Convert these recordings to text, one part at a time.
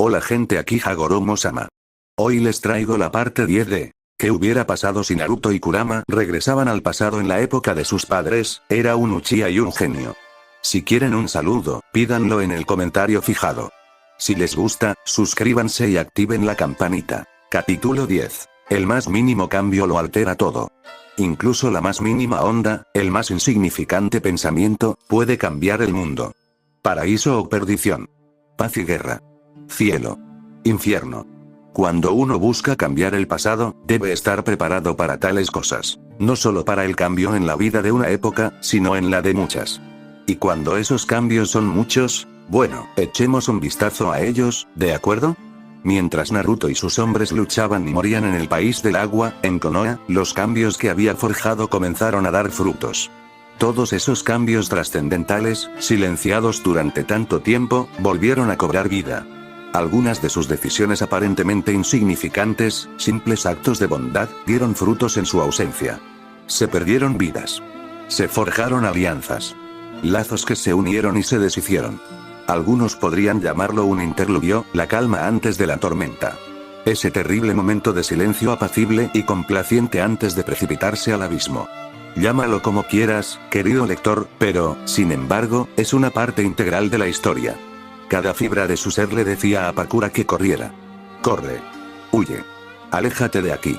Hola gente, aquí Hagoromo-sama. Hoy les traigo la parte 10 de ¿qué hubiera pasado si Naruto y Kurama regresaban al pasado en la época de sus padres? Era un Uchiha y un genio. Si quieren un saludo, pídanlo en el comentario fijado. Si les gusta, suscríbanse y activen la campanita. Capítulo 10. El más mínimo cambio lo altera todo. Incluso la más mínima onda, el más insignificante pensamiento, puede cambiar el mundo. Paraíso o perdición. Paz y guerra. Cielo. Infierno. Cuando uno busca cambiar el pasado, debe estar preparado para tales cosas. No solo para el cambio en la vida de una época, sino en la de muchas. Y cuando esos cambios son muchos, bueno, echemos un vistazo a ellos, ¿de acuerdo? Mientras Naruto y sus hombres luchaban y morían en el país del agua, en Konoha, los cambios que había forjado comenzaron a dar frutos. Todos esos cambios trascendentales, silenciados durante tanto tiempo, volvieron a cobrar vida. Algunas de sus decisiones aparentemente insignificantes, simples actos de bondad, dieron frutos en su ausencia. Se perdieron vidas. Se forjaron alianzas. Lazos que se unieron y se deshicieron. Algunos podrían llamarlo un interludio, la calma antes de la tormenta. Ese terrible momento de silencio apacible y complaciente antes de precipitarse al abismo. Llámalo como quieras, querido lector, pero, sin embargo, es una parte integral de la historia. Cada fibra de su ser le decía a Pakura que corriera. Corre. Huye. Aléjate de aquí.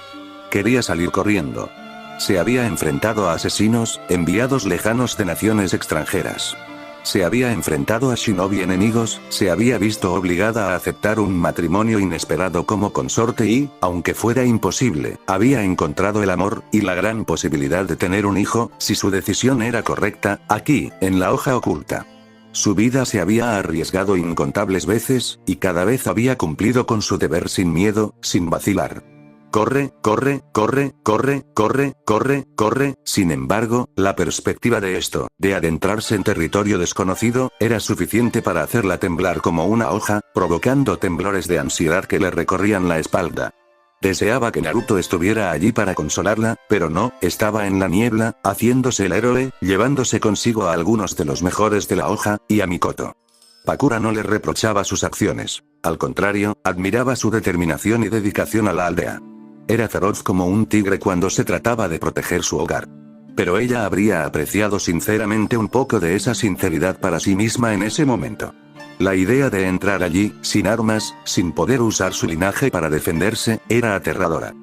Quería salir corriendo. Se había enfrentado a asesinos, enviados lejanos de naciones extranjeras. Se había enfrentado a shinobi enemigos, se había visto obligada a aceptar un matrimonio inesperado como consorte y, aunque fuera imposible, había encontrado el amor, y la gran posibilidad de tener un hijo, si su decisión era correcta, aquí, en la hoja oculta. Su vida se había arriesgado incontables veces, y cada vez había cumplido con su deber sin miedo, sin vacilar. Corre, corre, corre, corre, corre, corre, corre. Sin embargo, la perspectiva de esto, de adentrarse en territorio desconocido, era suficiente para hacerla temblar como una hoja, provocando temblores de ansiedad que le recorrían la espalda. Deseaba que Naruto estuviera allí para consolarla, pero no, estaba en la niebla, haciéndose el héroe, llevándose consigo a algunos de los mejores de la hoja, y a Mikoto. Pakura no le reprochaba sus acciones. Al contrario, admiraba su determinación y dedicación a la aldea. Era feroz como un tigre cuando se trataba de proteger su hogar. Pero ella habría apreciado sinceramente un poco de esa sinceridad para sí misma en ese momento. La idea de entrar allí, sin armas, sin poder usar su linaje para defenderse, era aterradora.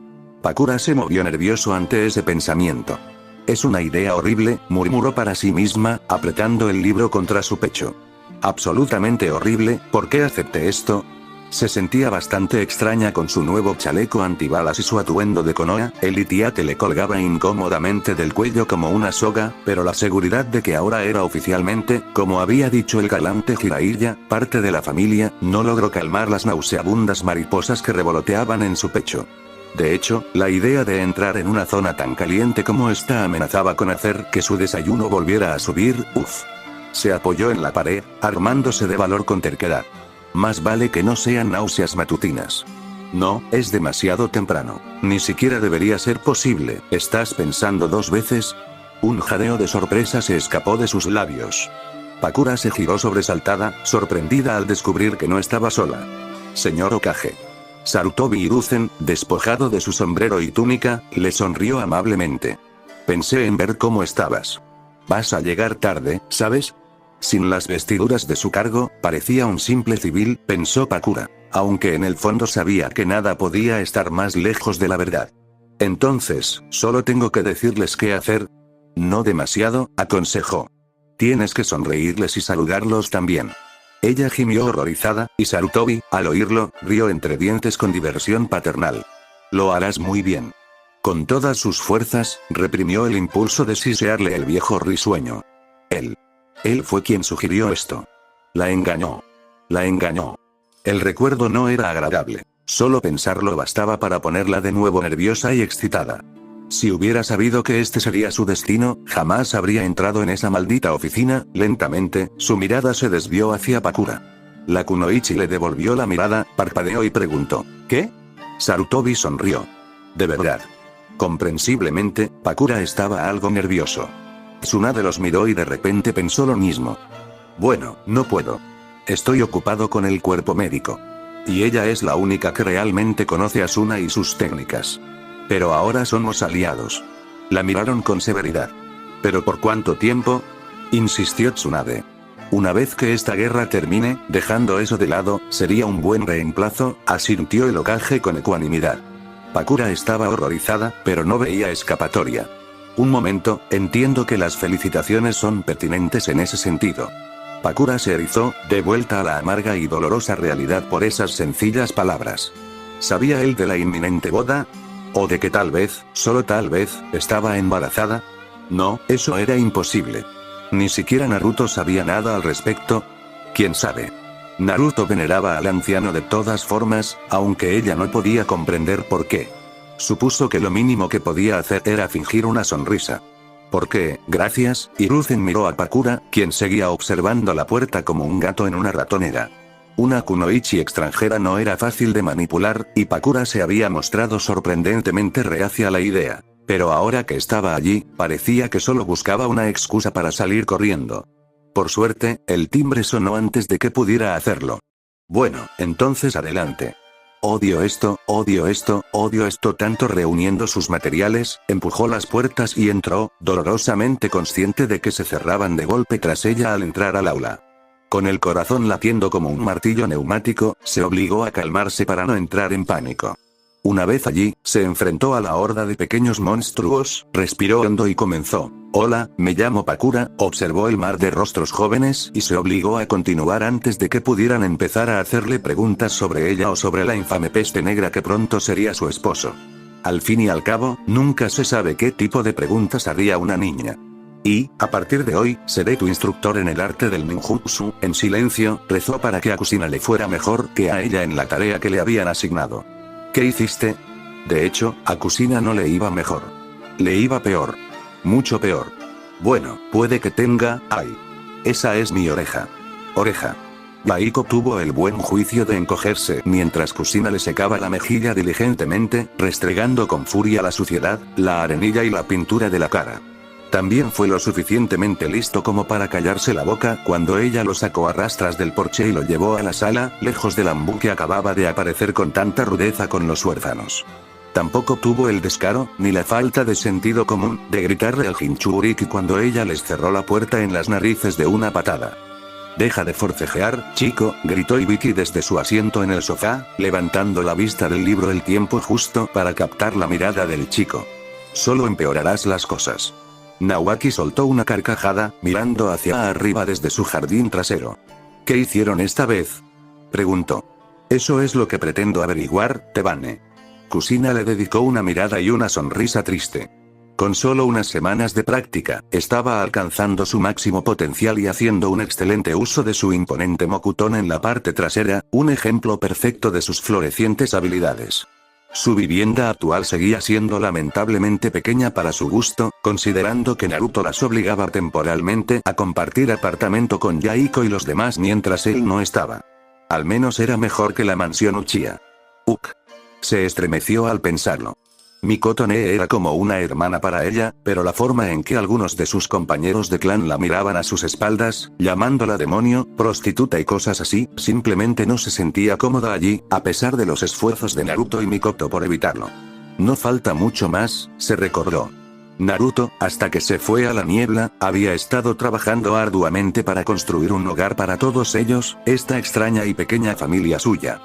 Pakura se movió nervioso ante ese pensamiento. Es una idea horrible, murmuró para sí misma, apretando el libro contra su pecho. Absolutamente horrible, ¿por qué acepté esto? Se sentía bastante extraña con su nuevo chaleco antibalas y su atuendo de Konoha, el itiá que le colgaba incómodamente del cuello como una soga, pero la seguridad de que ahora era oficialmente, como había dicho el galante Jiraiya, parte de la familia, no logró calmar las nauseabundas mariposas que revoloteaban en su pecho. De hecho, la idea de entrar en una zona tan caliente como esta amenazaba con hacer que su desayuno volviera a subir, Se apoyó en la pared, armándose de valor con terquedad. Más vale que no sean náuseas matutinas. No, es demasiado temprano. Ni siquiera debería ser posible. ¿Estás pensando dos veces? Un jadeo de sorpresa se escapó de sus labios. Pakura se giró sobresaltada, sorprendida al descubrir que no estaba sola. Señor Hokage. Sarutobi Hiruzen, despojado de su sombrero y túnica, le sonrió amablemente. Pensé en ver cómo estabas. Vas a llegar tarde, ¿sabes? Sin las vestiduras de su cargo, parecía un simple civil, pensó Pakura, aunque en el fondo sabía que nada podía estar más lejos de la verdad. Entonces, ¿solo tengo que decirles qué hacer? No demasiado, aconsejó. Tienes que sonreírles y saludarlos también. Ella gimió horrorizada, y Sarutobi, al oírlo, rió entre dientes con diversión paternal. Lo harás muy bien. Con todas sus fuerzas, reprimió el impulso de sisearle el viejo risueño. Él fue quien sugirió esto. La engañó. La engañó. El recuerdo no era agradable. Solo pensarlo bastaba para ponerla de nuevo nerviosa y excitada. Si hubiera sabido que este sería su destino, jamás habría entrado en esa maldita oficina. Lentamente, su mirada se desvió hacia Pakura. La kunoichi le devolvió la mirada, parpadeó y preguntó, ¿qué? Sarutobi sonrió. De verdad. Comprensiblemente, Pakura estaba algo nervioso. Tsunade los miró y de repente pensó lo mismo. Bueno, no puedo. Estoy ocupado con el cuerpo médico. Y ella es la única que realmente conoce a Asuna y sus técnicas. Pero ahora somos aliados. La miraron con severidad. ¿Pero por cuánto tiempo?, insistió Tsunade. Una vez que esta guerra termine, dejando eso de lado, sería un buen reemplazo, asintió el Hokage con ecuanimidad. Pakura estaba horrorizada, pero no veía escapatoria. Un momento, entiendo que las felicitaciones son pertinentes en ese sentido. Pakura se erizó, de vuelta a la amarga y dolorosa realidad por esas sencillas palabras. ¿Sabía él de la inminente boda? ¿O de que tal vez, solo tal vez, estaba embarazada? No, eso era imposible. Ni siquiera Naruto sabía nada al respecto. ¿Quién sabe? Naruto veneraba al anciano de todas formas, aunque ella no podía comprender por qué. Supuso que lo mínimo que podía hacer era fingir una sonrisa. ¿Por qué? Gracias, Hiruzen miró a Pakura, quien seguía observando la puerta como un gato en una ratonera. Una kunoichi extranjera no era fácil de manipular, y Pakura se había mostrado sorprendentemente reacia a la idea. Pero ahora que estaba allí, parecía que solo buscaba una excusa para salir corriendo. Por suerte, el timbre sonó antes de que pudiera hacerlo. Bueno, entonces adelante. Odio esto, odio esto, odio esto tanto. Reuniendo sus materiales, empujó las puertas y entró, dolorosamente consciente de que se cerraban de golpe tras ella al entrar al aula. Con el corazón latiendo como un martillo neumático, se obligó a calmarse para no entrar en pánico. Una vez allí, se enfrentó a la horda de pequeños monstruos, respiró hondo y comenzó. Hola, me llamo Pakura, observó el mar de rostros jóvenes y se obligó a continuar antes de que pudieran empezar a hacerle preguntas sobre ella o sobre la infame peste negra que pronto sería su esposo. Al fin y al cabo, nunca se sabe qué tipo de preguntas haría una niña. Y, a partir de hoy, seré tu instructor en el arte del ninjutsu. En silencio, rezó para que a Kusina le fuera mejor que a ella en la tarea que le habían asignado. ¿Qué hiciste? De hecho, a Kusina no le iba mejor. Le iba peor. Mucho peor. Bueno, puede que tenga, ay. Esa es mi oreja. Oreja. Baiko tuvo el buen juicio de encogerse mientras Kusina le secaba la mejilla diligentemente, restregando con furia la suciedad, la arenilla y la pintura de la cara. También fue lo suficientemente listo como para callarse la boca cuando ella lo sacó a rastras del porche y lo llevó a la sala, lejos del ambú que acababa de aparecer con tanta rudeza con los huérfanos. Tampoco tuvo el descaro, ni la falta de sentido común, de gritarle al Jinchuriki cuando ella les cerró la puerta en las narices de una patada. Deja de forcejear, chico, gritó Ibiki desde su asiento en el sofá, levantando la vista del libro el tiempo justo para captar la mirada del chico. Solo empeorarás las cosas. Nawaki soltó una carcajada, mirando hacia arriba desde su jardín trasero. ¿Qué hicieron esta vez?, preguntó. Eso es lo que pretendo averiguar, Tebane. Kusina le dedicó una mirada y una sonrisa triste. Con solo unas semanas de práctica, estaba alcanzando su máximo potencial y haciendo un excelente uso de su imponente mokuton en la parte trasera, un ejemplo perfecto de sus florecientes habilidades. Su vivienda actual seguía siendo lamentablemente pequeña para su gusto, considerando que Naruto las obligaba temporalmente a compartir apartamento con Yaiko y los demás mientras él no estaba. Al menos era mejor que la mansión Uchiha. Se estremeció al pensarlo. Mikoto Ne era como una hermana para ella, pero la forma en que algunos de sus compañeros de clan la miraban a sus espaldas, llamándola demonio, prostituta y cosas así, simplemente no se sentía cómoda allí, a pesar de los esfuerzos de Naruto y Mikoto por evitarlo. No falta mucho más, se recordó. Naruto, hasta que se fue a la niebla, había estado trabajando arduamente para construir un hogar para todos ellos, esta extraña y pequeña familia suya.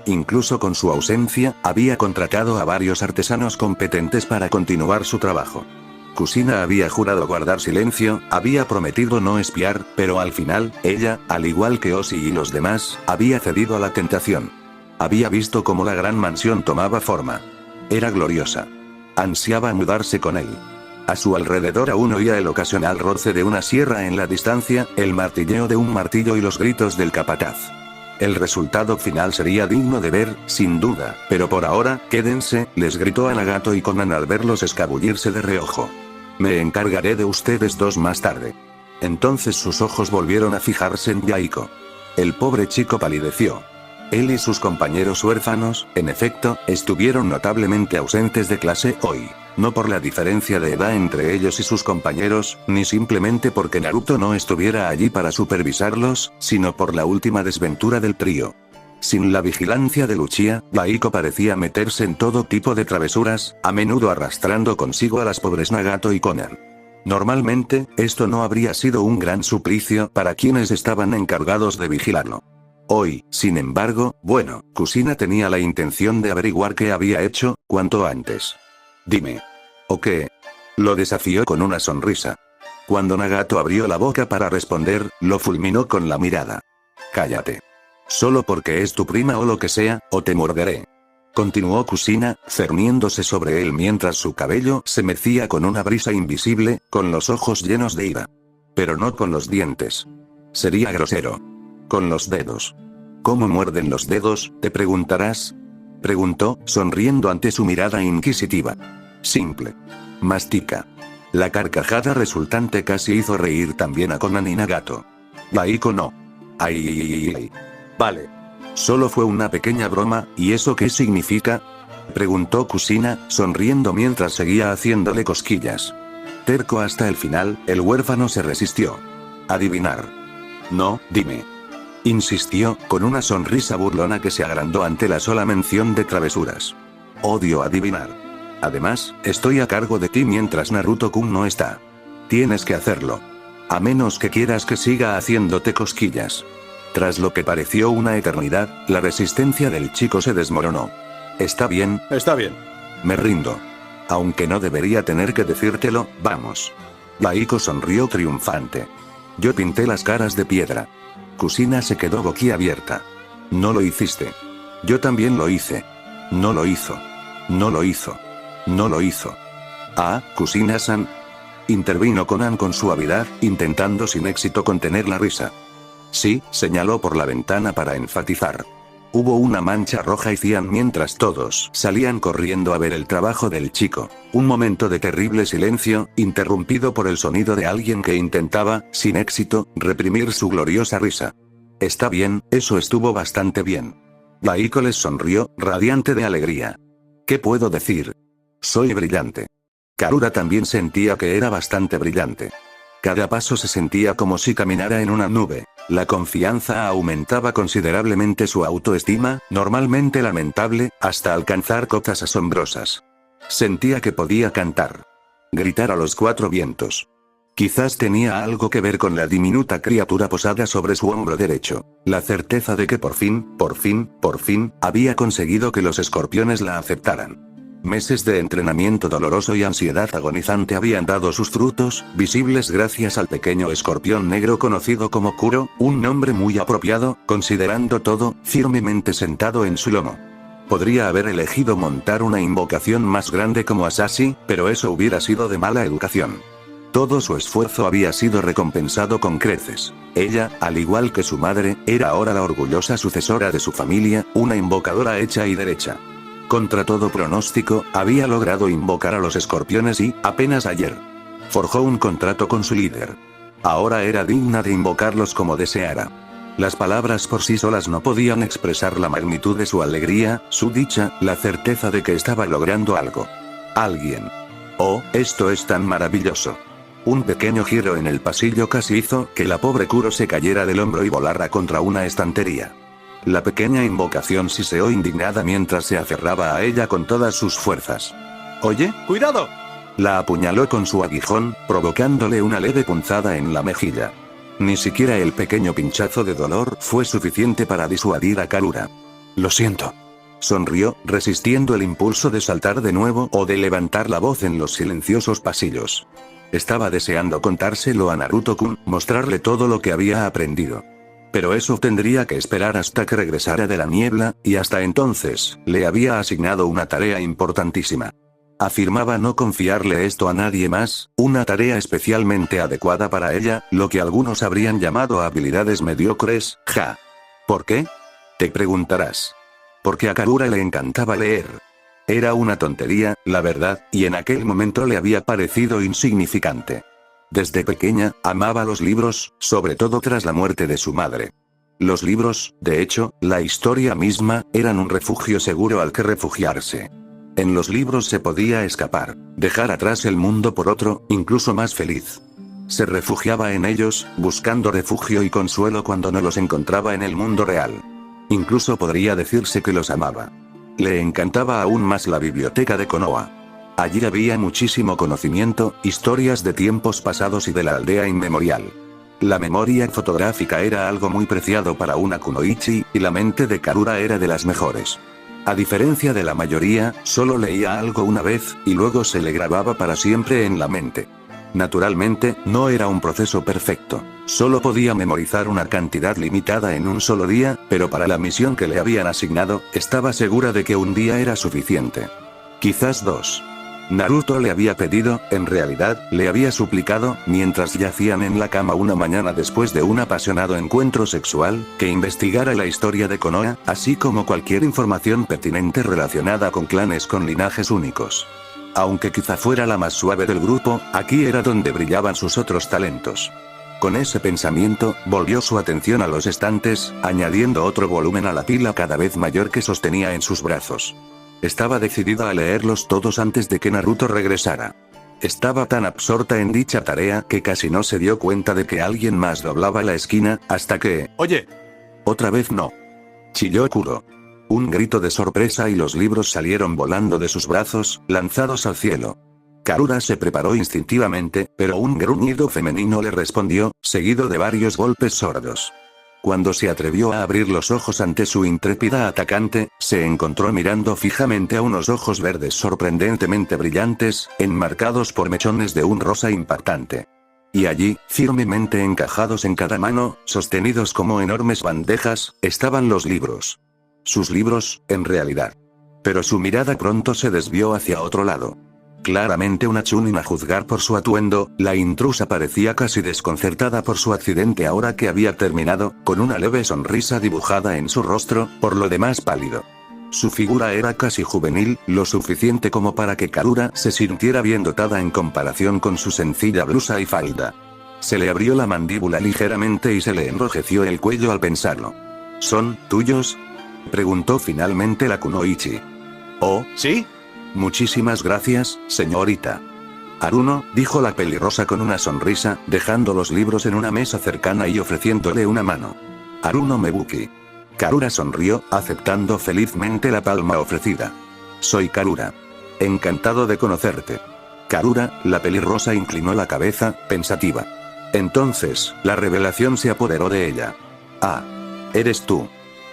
Incluso con su ausencia, había contratado a varios artesanos competentes para continuar su trabajo. Kusina había jurado guardar silencio, había prometido no espiar, pero al final, ella, al igual que Oshi y los demás, había cedido a la tentación. Había visto cómo la gran mansión tomaba forma. Era gloriosa. Ansiaba mudarse con él. A su alrededor aún oía el ocasional roce de una sierra en la distancia, el martilleo de un martillo y los gritos del capataz. El resultado final sería digno de ver, sin duda, pero por ahora, quédense, les gritó a Nagato y Konan al verlos escabullirse de reojo. Me encargaré de ustedes dos más tarde. Entonces sus ojos volvieron a fijarse en Yaiko. El pobre chico palideció. Él y sus compañeros huérfanos, en efecto, estuvieron notablemente ausentes de clase hoy. No por la diferencia de edad entre ellos y sus compañeros, ni simplemente porque Naruto no estuviera allí para supervisarlos, sino por la última desventura del trío. Sin la vigilancia de Luchia, Baiko parecía meterse en todo tipo de travesuras, a menudo arrastrando consigo a las pobres Nagato y Conan. Normalmente, esto no habría sido un gran suplicio para quienes estaban encargados de vigilarlo. Hoy, sin embargo, bueno, Kusina tenía la intención de averiguar qué había hecho, cuanto antes. Dime. ¿O qué? Lo desafió con una sonrisa. Cuando Nagato abrió la boca para responder, lo fulminó con la mirada. Cállate. Solo porque es tu prima o lo que sea, o te morderé. Continuó Kusina, cerniéndose sobre él mientras su cabello se mecía con una brisa invisible, con los ojos llenos de ira. Pero no con los dientes. Sería grosero. Con los dedos. ¿Cómo muerden los dedos, te preguntarás? Preguntó, sonriendo ante su mirada inquisitiva. Simple. Mastica. La carcajada resultante casi hizo reír también a Conan y Nagato. Baiko no. Ay. Vale. Solo fue una pequeña broma, ¿y eso qué significa? Preguntó Kusina, sonriendo mientras seguía haciéndole cosquillas. Terco hasta el final, el huérfano se resistió. Adivinar. No, dime. Insistió, con una sonrisa burlona que se agrandó ante la sola mención de travesuras. Odio adivinar. Además, estoy a cargo de ti mientras Naruto-kun no está. Tienes que hacerlo. A menos que quieras que siga haciéndote cosquillas. Tras lo que pareció una eternidad, la resistencia del chico se desmoronó. Está bien. Está bien. Me rindo. Aunque no debería tener que decírtelo, vamos. Baiko sonrió triunfante. Yo pinté las caras de piedra. Kusina se quedó boquiabierta. No lo hiciste. Yo también lo hice. No lo hizo. No lo hizo. No lo hizo. Ah, Kusina-san. Intervino Conan con suavidad, intentando sin éxito contener la risa. Sí, señaló por la ventana para enfatizar. Hubo una mancha roja y cian mientras todos salían corriendo a ver el trabajo del chico. Un momento de terrible silencio, interrumpido por el sonido de alguien que intentaba, sin éxito, reprimir su gloriosa risa. Está bien, eso estuvo bastante bien. Baiko les sonrió, radiante de alegría. ¿Qué puedo decir? Soy brillante. Karura también sentía que era bastante brillante. Cada paso se sentía como si caminara en una nube. La confianza aumentaba considerablemente su autoestima, normalmente lamentable, hasta alcanzar cotas asombrosas. Sentía que podía cantar. Gritar a los cuatro vientos. Quizás tenía algo que ver con la diminuta criatura posada sobre su hombro derecho. La certeza de que por fin, había conseguido que los escorpiones la aceptaran. Meses de entrenamiento doloroso y ansiedad agonizante habían dado sus frutos, visibles gracias al pequeño escorpión negro conocido como Kuro, un nombre muy apropiado, considerando todo, firmemente sentado en su lomo. Podría haber elegido montar una invocación más grande como Asashi, pero eso hubiera sido de mala educación. Todo su esfuerzo había sido recompensado con creces. Ella, al igual que su madre, era ahora la orgullosa sucesora de su familia, una invocadora hecha y derecha. Contra todo pronóstico, había logrado invocar a los escorpiones y, apenas ayer, forjó un contrato con su líder. Ahora era digna de invocarlos como deseara. Las palabras por sí solas no podían expresar la magnitud de su alegría, su dicha, la certeza de que estaba logrando algo. Alguien. Oh, esto es tan maravilloso. Un pequeño giro en el pasillo casi hizo que la pobre Kuro se cayera del hombro y volara contra una estantería. La pequeña invocación siseó indignada mientras se aferraba a ella con todas sus fuerzas. «Oye, cuidado». La apuñaló con su aguijón, provocándole una leve punzada en la mejilla. Ni siquiera el pequeño pinchazo de dolor fue suficiente para disuadir a Karura. «Lo siento». Sonrió, resistiendo el impulso de saltar de nuevo o de levantar la voz en los silenciosos pasillos. Estaba deseando contárselo a Naruto-kun, mostrarle todo lo que había aprendido. Pero eso tendría que esperar hasta que regresara de la niebla, y hasta entonces, le había asignado una tarea importantísima. Afirmaba no confiarle esto a nadie más, una tarea especialmente adecuada para ella, lo que algunos habrían llamado habilidades mediocres, ja. ¿Por qué? Te preguntarás. Porque a Karura le encantaba leer. Era una tontería, la verdad, y en aquel momento le había parecido insignificante. Desde pequeña, amaba los libros, sobre todo tras la muerte de su madre. Los libros, de hecho, la historia misma, eran un refugio seguro al que refugiarse. En los libros se podía escapar, dejar atrás el mundo por otro, incluso más feliz. Se refugiaba en ellos, buscando refugio y consuelo cuando no los encontraba en el mundo real. Incluso podría decirse que los amaba. Le encantaba aún más la biblioteca de Konoha. Allí había muchísimo conocimiento, historias de tiempos pasados y de la aldea inmemorial. La memoria fotográfica era algo muy preciado para una kunoichi, y la mente de Karura era de las mejores. A diferencia de la mayoría, solo leía algo una vez, y luego se le grababa para siempre en la mente. Naturalmente, no era un proceso perfecto. Solo podía memorizar una cantidad limitada en un solo día, pero para la misión que le habían asignado, estaba segura de que un día era suficiente. Quizás 2. Naruto le había pedido, en realidad, le había suplicado, mientras yacían en la cama una mañana después de un apasionado encuentro sexual, que investigara la historia de Konoha, así como cualquier información pertinente relacionada con clanes con linajes únicos. Aunque quizá fuera la más suave del grupo, aquí era donde brillaban sus otros talentos. Con ese pensamiento, volvió su atención a los estantes, añadiendo otro volumen a la pila cada vez mayor que sostenía en sus brazos. Estaba decidida a leerlos todos antes de que Naruto regresara. Estaba tan absorta en dicha tarea que casi no se dio cuenta de que alguien más doblaba la esquina, hasta que... Oye. Otra vez no. Chilló Kuro. Un grito de sorpresa y los libros salieron volando de sus brazos, lanzados al cielo. Karura se preparó instintivamente, pero un gruñido femenino le respondió, seguido de varios golpes sordos. Cuando se atrevió a abrir los ojos ante su intrépida atacante, se encontró mirando fijamente a unos ojos verdes sorprendentemente brillantes, enmarcados por mechones de un rosa impactante. Y allí, firmemente encajados en cada mano, sostenidos como enormes bandejas, estaban los libros. Sus libros, en realidad. Pero su mirada pronto se desvió hacia otro lado. Claramente una chunin a juzgar por su atuendo, la intrusa parecía casi desconcertada por su accidente ahora que había terminado, con una leve sonrisa dibujada en su rostro, por lo demás pálido. Su figura era casi juvenil, lo suficiente como para que Karura se sintiera bien dotada en comparación con su sencilla blusa y falda. Se le abrió la mandíbula ligeramente y se le enrojeció el cuello al pensarlo. ¿Son tuyos?, preguntó finalmente la kunoichi. ¿Oh, sí? Muchísimas gracias, señorita. Aruno, dijo la pelirrosa con una sonrisa, dejando los libros en una mesa cercana y ofreciéndole una mano. Aruno Mebuki. Karura sonrió, aceptando felizmente la palma ofrecida. Soy Karura. Encantado de conocerte. Karura, la pelirrosa inclinó la cabeza, pensativa. Entonces, la revelación se apoderó de ella. Ah. Eres tú.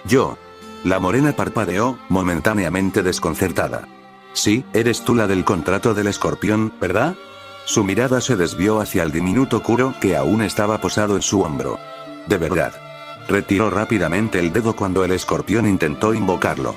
Yo. La morena parpadeó, momentáneamente desconcertada. Sí, eres tú la del contrato del escorpión, ¿verdad? Su mirada se desvió hacia el diminuto Kuro que aún estaba posado en su hombro. De verdad. Retiró rápidamente el dedo cuando el escorpión intentó invocarlo.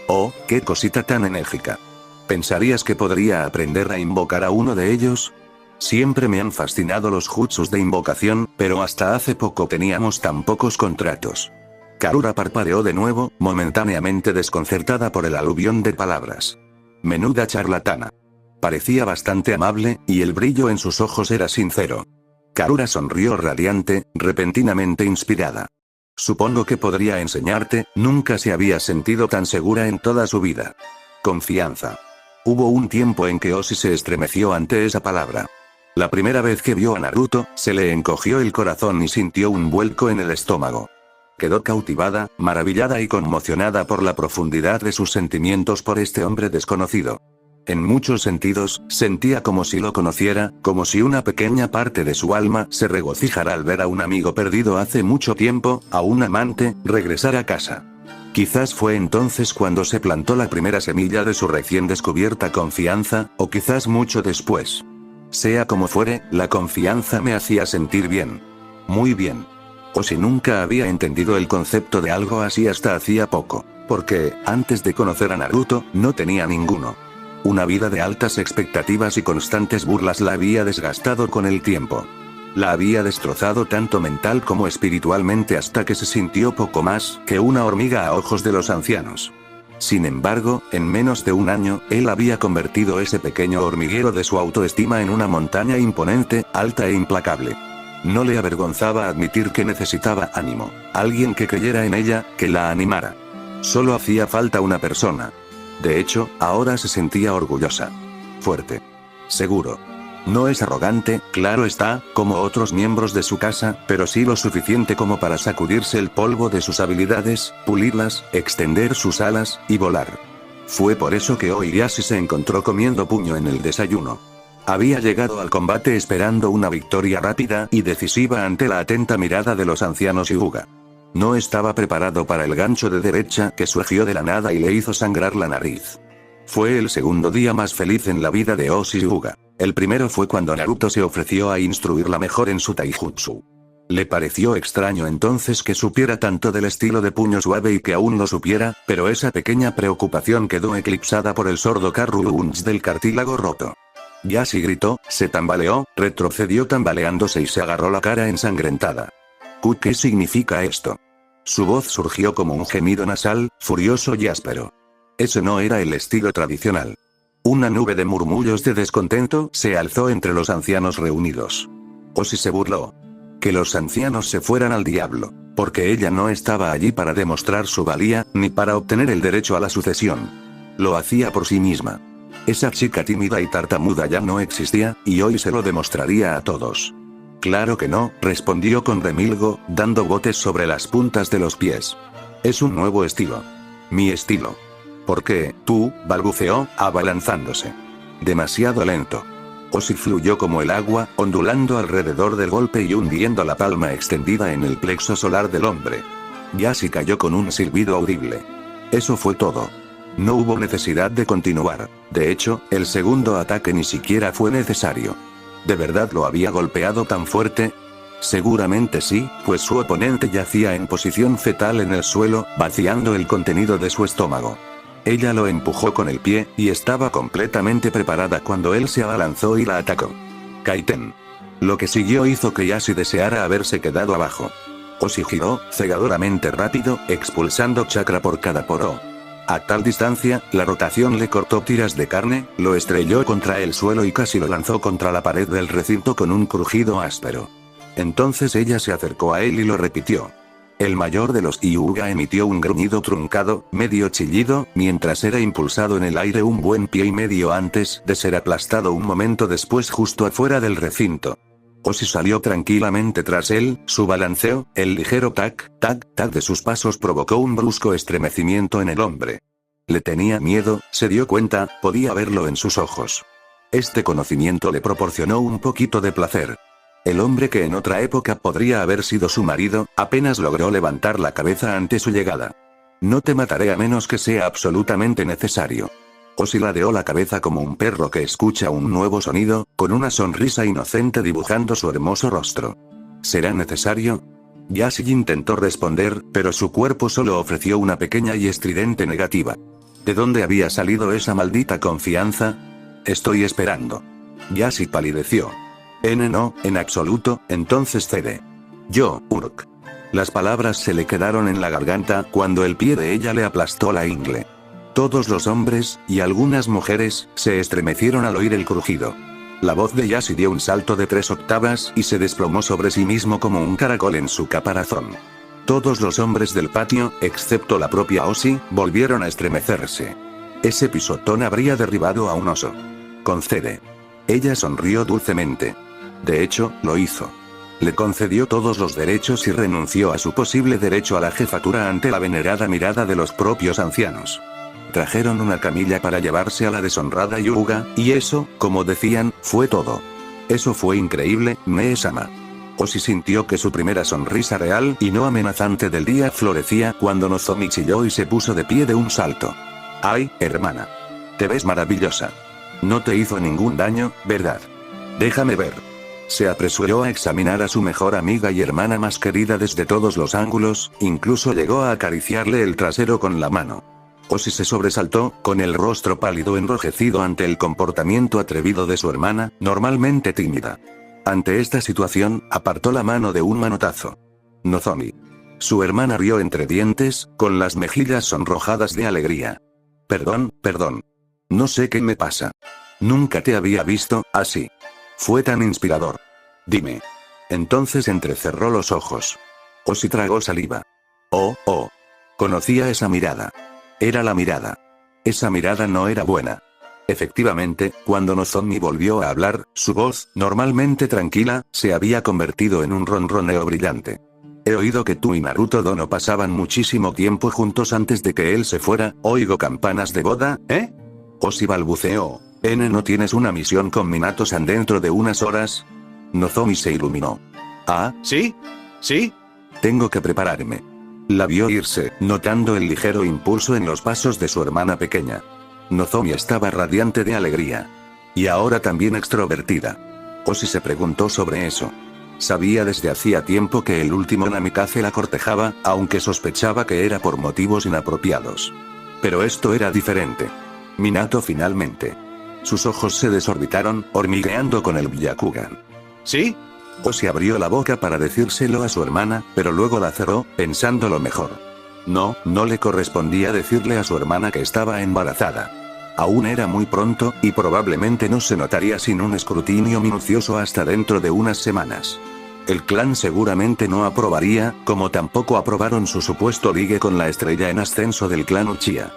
Oh, qué cosita tan enérgica. ¿Pensarías que podría aprender a invocar a uno de ellos? Siempre me han fascinado los jutsus de invocación, pero hasta hace poco teníamos tan pocos contratos. Karura parpadeó de nuevo, momentáneamente desconcertada por el aluvión de palabras. Menuda charlatana. Parecía bastante amable, y el brillo en sus ojos era sincero. Karura sonrió radiante, repentinamente inspirada. Supongo que podría enseñarte, nunca se había sentido tan segura en toda su vida. Confianza. Hubo un tiempo en que Oshi se estremeció ante esa palabra. La primera vez que vio a Naruto, se le encogió el corazón y sintió un vuelco en el estómago. Quedó cautivada, maravillada y conmocionada por la profundidad de sus sentimientos por este hombre desconocido. En muchos sentidos, sentía como si lo conociera, como si una pequeña parte de su alma se regocijara al ver a un amigo perdido hace mucho tiempo, a un amante, regresar a casa. Quizás fue entonces cuando se plantó la primera semilla de su recién descubierta confianza, o quizás mucho después. Sea como fuere, la confianza me hacía sentir bien. Muy bien. O si nunca había entendido el concepto de algo así hasta hacía poco, porque, antes de conocer a Naruto, no tenía ninguno. Una vida de altas expectativas y constantes burlas la había desgastado con el tiempo. La había destrozado tanto mental como espiritualmente hasta que se sintió poco más que una hormiga a ojos de los ancianos. Sin embargo, en menos de un año, él había convertido ese pequeño hormiguero de su autoestima en una montaña imponente, alta e implacable. No le avergonzaba admitir que necesitaba ánimo, alguien que creyera en ella, que la animara. Solo hacía falta una persona. De hecho, ahora se sentía orgullosa. Fuerte. Seguro. No es arrogante, claro está, como otros miembros de su casa, pero sí lo suficiente como para sacudirse el polvo de sus habilidades, pulirlas, extender sus alas, y volar. Fue por eso que hoy Yashi se encontró comiendo puño en el desayuno. Había llegado al combate esperando una victoria rápida y decisiva ante la atenta mirada de los ancianos Hyuga. No estaba preparado para el gancho de derecha que surgió de la nada y le hizo sangrar la nariz. Fue el segundo día más feliz en la vida de Oshi Hyuga. El primero fue cuando Naruto se ofreció a instruirla mejor en su taijutsu. Le pareció extraño entonces que supiera tanto del estilo de puño suave y que aún lo supiera, pero esa pequeña preocupación quedó eclipsada por el sordo Karruunch del cartílago roto. Yashi gritó, se tambaleó, retrocedió tambaleándose y se agarró la cara ensangrentada. ¿Qué significa esto? Su voz surgió como un gemido nasal, furioso y áspero. Ese no era el estilo tradicional. Una nube de murmullos de descontento se alzó entre los ancianos reunidos. Oshi se burló. Que los ancianos se fueran al diablo, porque ella no estaba allí para demostrar su valía, ni para obtener el derecho a la sucesión. Lo hacía por sí misma. Esa chica tímida y tartamuda ya no existía, y hoy se lo demostraría a todos. Claro que no, respondió con remilgo, dando botes sobre las puntas de los pies. Es un nuevo estilo. Mi estilo. ¿Por qué, tú? Balbuceó, abalanzándose. Demasiado lento. Oshi fluyó como el agua, ondulando alrededor del golpe y hundiendo la palma extendida en el plexo solar del hombre. Yashi cayó con un silbido audible. Eso fue todo. No hubo necesidad de continuar. De hecho, el segundo ataque ni siquiera fue necesario. ¿De verdad lo había golpeado tan fuerte? Seguramente sí, pues su oponente yacía en posición fetal en el suelo, vaciando el contenido de su estómago. Ella lo empujó con el pie, y estaba completamente preparada cuando él se abalanzó y la atacó. Kaiten. Lo que siguió hizo que Yashi deseara haberse quedado abajo. Oshi giró, cegadoramente rápido, expulsando chakra por cada poro. A tal distancia, la rotación le cortó tiras de carne, lo estrelló contra el suelo y casi lo lanzó contra la pared del recinto con un crujido áspero. Entonces ella se acercó a él y lo repitió. El mayor de los Hyuga emitió un gruñido truncado, medio chillido, mientras era impulsado en el aire un buen pie y medio antes de ser aplastado un momento después justo afuera del recinto. Oshi salió tranquilamente tras él, su balanceo, el ligero tac, tac, tac de sus pasos provocó un brusco estremecimiento en el hombre. Le tenía miedo, se dio cuenta, podía verlo en sus ojos. Este conocimiento le proporcionó un poquito de placer. El hombre que en otra época podría haber sido su marido, apenas logró levantar la cabeza ante su llegada. No te mataré a menos que sea absolutamente necesario. Oshi ladeó la cabeza como un perro que escucha un nuevo sonido, con una sonrisa inocente dibujando su hermoso rostro. ¿Será necesario? Yashi intentó responder, pero su cuerpo solo ofreció una pequeña y estridente negativa. ¿De dónde había salido esa maldita confianza? Estoy esperando. Yashi palideció. No, en absoluto, entonces cede. Yo, Uruk. Las palabras se le quedaron en la garganta cuando el pie de ella le aplastó la ingle. Todos los hombres, y algunas mujeres, se estremecieron al oír el crujido. La voz de Yashi dio un salto de 3 octavas y se desplomó sobre sí mismo como un caracol en su caparazón. Todos los hombres del patio, excepto la propia Oshi, volvieron a estremecerse. Ese pisotón habría derribado a un oso. Concede. Ella sonrió dulcemente. De hecho, lo hizo. Le concedió todos los derechos y renunció a su posible derecho a la jefatura ante la venerada mirada de los propios ancianos. Trajeron una camilla para llevarse a la deshonrada Hyuga, y eso, como decían, fue todo. Eso fue increíble, Mee-sama. Oshi sintió que su primera sonrisa real y no amenazante del día florecía cuando Nozomi chilló y se puso de pie de un salto. ¡Ay, hermana! Te ves maravillosa. No te hizo ningún daño, ¿verdad? Déjame ver. Se apresuró a examinar a su mejor amiga y hermana más querida desde todos los ángulos, incluso llegó a acariciarle el trasero con la mano. Oshi se sobresaltó, con el rostro pálido enrojecido ante el comportamiento atrevido de su hermana, normalmente tímida. Ante esta situación, apartó la mano de un manotazo. Nozomi. Su hermana rió entre dientes, con las mejillas sonrojadas de alegría. Perdón. No sé qué me pasa. Nunca te había visto así. Fue tan inspirador. Dime. Entonces entrecerró los ojos. Oshi tragó saliva. Oh. Conocía esa mirada. Era la mirada. Esa mirada no era buena. Efectivamente, cuando Nozomi volvió a hablar, su voz, normalmente tranquila, se había convertido en un ronroneo brillante. He oído que tú y Naruto Dono pasaban muchísimo tiempo juntos antes de que él se fuera. Oigo campanas de boda, ¿eh? Oshi balbuceó. ¿No tienes una misión con Minato-san dentro de unas horas? Nozomi se iluminó. ¿Ah, sí? ¿Sí? Tengo que prepararme. La vio irse, notando el ligero impulso en los pasos de su hermana pequeña. Nozomi estaba radiante de alegría. Y ahora también extrovertida. Oshi se preguntó sobre eso. Sabía desde hacía tiempo que el último Namikaze la cortejaba, aunque sospechaba que era por motivos inapropiados. Pero esto era diferente. Minato finalmente. Sus ojos se desorbitaron, hormigueando con el Byakugan. ¿Sí? Oshi abrió la boca para decírselo a su hermana, pero luego la cerró, pensando lo mejor. No le correspondía decirle a su hermana que estaba embarazada. Aún era muy pronto, y probablemente no se notaría sin un escrutinio minucioso hasta dentro de unas semanas. El clan seguramente no aprobaría, como tampoco aprobaron su supuesto ligue con la estrella en ascenso del clan Uchiha.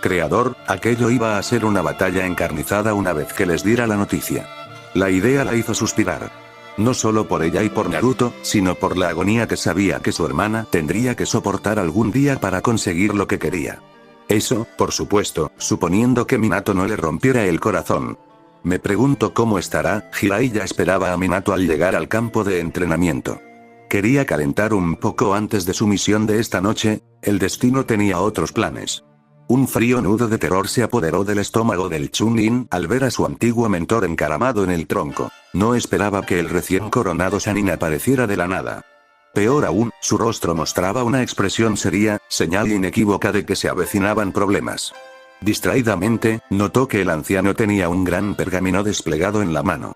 Creador, aquello iba a ser una batalla encarnizada una vez que les diera la noticia. La idea la hizo suspirar. No solo por ella y por Naruto, sino por la agonía que sabía que su hermana tendría que soportar algún día para conseguir lo que quería. Eso, por supuesto, suponiendo que Minato no le rompiera el corazón. Me pregunto cómo estará. Jiraiya esperaba a Minato al llegar al campo de entrenamiento. Quería calentar un poco antes de su misión de esta noche. El destino tenía otros planes. Un frío nudo de terror se apoderó del estómago del Chunin al ver a su antiguo mentor encaramado en el tronco. No esperaba que el recién coronado Sannin apareciera de la nada. Peor aún, su rostro mostraba una expresión seria, señal inequívoca de que se avecinaban problemas. Distraídamente, notó que el anciano tenía un gran pergamino desplegado en la mano.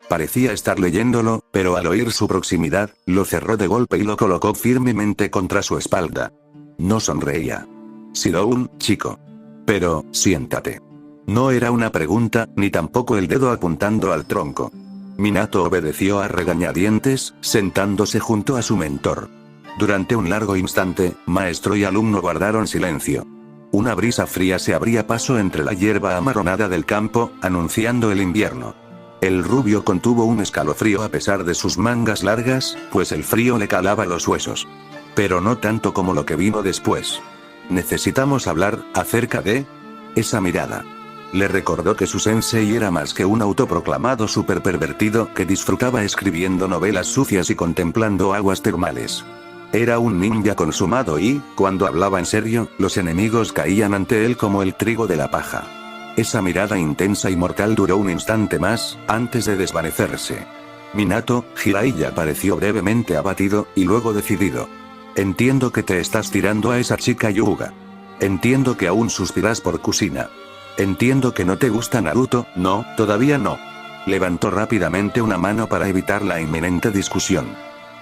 Parecía estar leyéndolo, pero al oír su proximidad, lo cerró de golpe y lo colocó firmemente contra su espalda. No sonreía. Sidoun, chico. Pero, siéntate. No era una pregunta, ni tampoco el dedo apuntando al tronco. Minato obedeció a regañadientes, sentándose junto a su mentor. Durante un largo instante, maestro y alumno guardaron silencio. Una brisa fría se abría paso entre la hierba amarronada del campo, anunciando el invierno. El rubio contuvo un escalofrío a pesar de sus mangas largas, pues el frío le calaba los huesos. Pero no tanto como lo que vino después. Necesitamos hablar acerca de esa mirada. Le recordó que su sensei era más que un autoproclamado superpervertido que disfrutaba escribiendo novelas sucias y contemplando aguas termales. Era un ninja consumado y, cuando hablaba en serio, los enemigos caían ante él como el trigo de la paja. Esa mirada intensa y mortal duró un instante más, antes de desvanecerse. Minato, Jiraiya pareció brevemente abatido, y luego decidido. Entiendo que te estás tirando a esa chica Yuga. Entiendo que aún suspiras por Kushina. Entiendo que no te gusta Naruto. No, todavía no. Levantó rápidamente una mano para evitar la inminente discusión.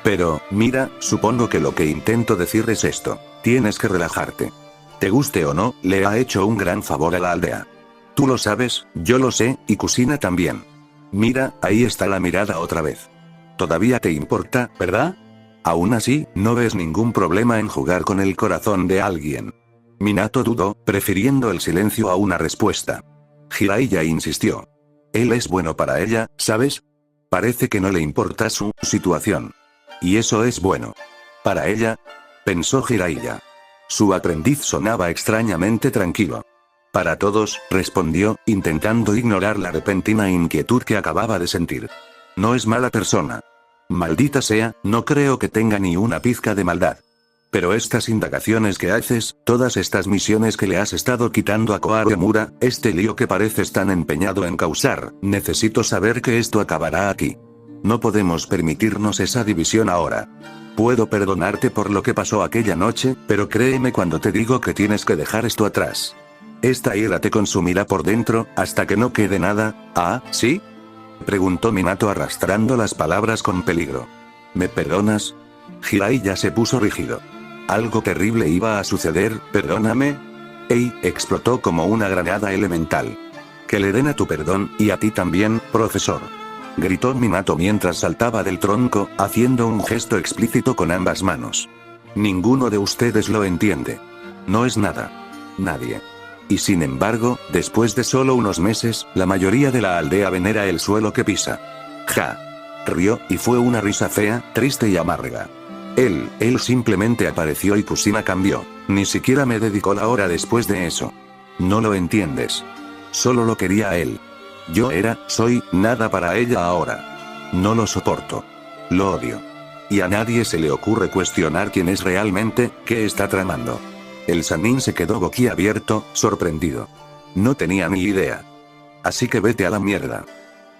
Pero, mira, supongo que lo que intento decir es esto. Tienes que relajarte. Te guste o no, le ha hecho un gran favor a la aldea. Tú lo sabes, yo lo sé, y Kushina también. Mira, ahí está la mirada otra vez. Todavía te importa, ¿verdad? Aún así, no ves ningún problema en jugar con el corazón de alguien. Minato dudó, prefiriendo el silencio a una respuesta. Jiraiya insistió. Él es bueno para ella, ¿sabes? Parece que no le importa su situación. Y eso es bueno. ¿Para ella? Pensó Jiraiya. Su aprendiz sonaba extrañamente tranquilo. Para todos, respondió, intentando ignorar la repentina inquietud que acababa de sentir. No es mala persona. Maldita sea, no creo que tenga ni una pizca de maldad. Pero estas indagaciones que haces, todas estas misiones que le has estado quitando a Koaremura, este lío que pareces tan empeñado en causar, necesito saber que esto acabará aquí. No podemos permitirnos esa división ahora. Puedo perdonarte por lo que pasó aquella noche, pero créeme cuando te digo que tienes que dejar esto atrás. Esta ira te consumirá por dentro, hasta que no quede nada. ¿Ah, sí? Preguntó Minato arrastrando las palabras con peligro. ¿Me perdonas? Jiraiya se puso rígido. Algo terrible iba a suceder, perdóname. Explotó como una granada elemental. Que le den a tu perdón, y a ti también, profesor. Gritó Minato mientras saltaba del tronco, haciendo un gesto explícito con ambas manos. Ninguno de ustedes lo entiende. No es nada. Nadie. Y sin embargo, después de solo unos meses, la mayoría de la aldea venera el suelo que pisa. Ja. Rió, y fue una risa fea, triste y amarga. Él simplemente apareció y Kusina cambió. Ni siquiera me dedicó la hora después de eso. No lo entiendes. Solo lo quería a él. Yo soy, nada para ella ahora. No lo soporto. Lo odio. Y a nadie se le ocurre cuestionar quién es realmente, qué está tramando. El Sannin se quedó boquiabierto, sorprendido. No tenía ni idea. Así que vete a la mierda.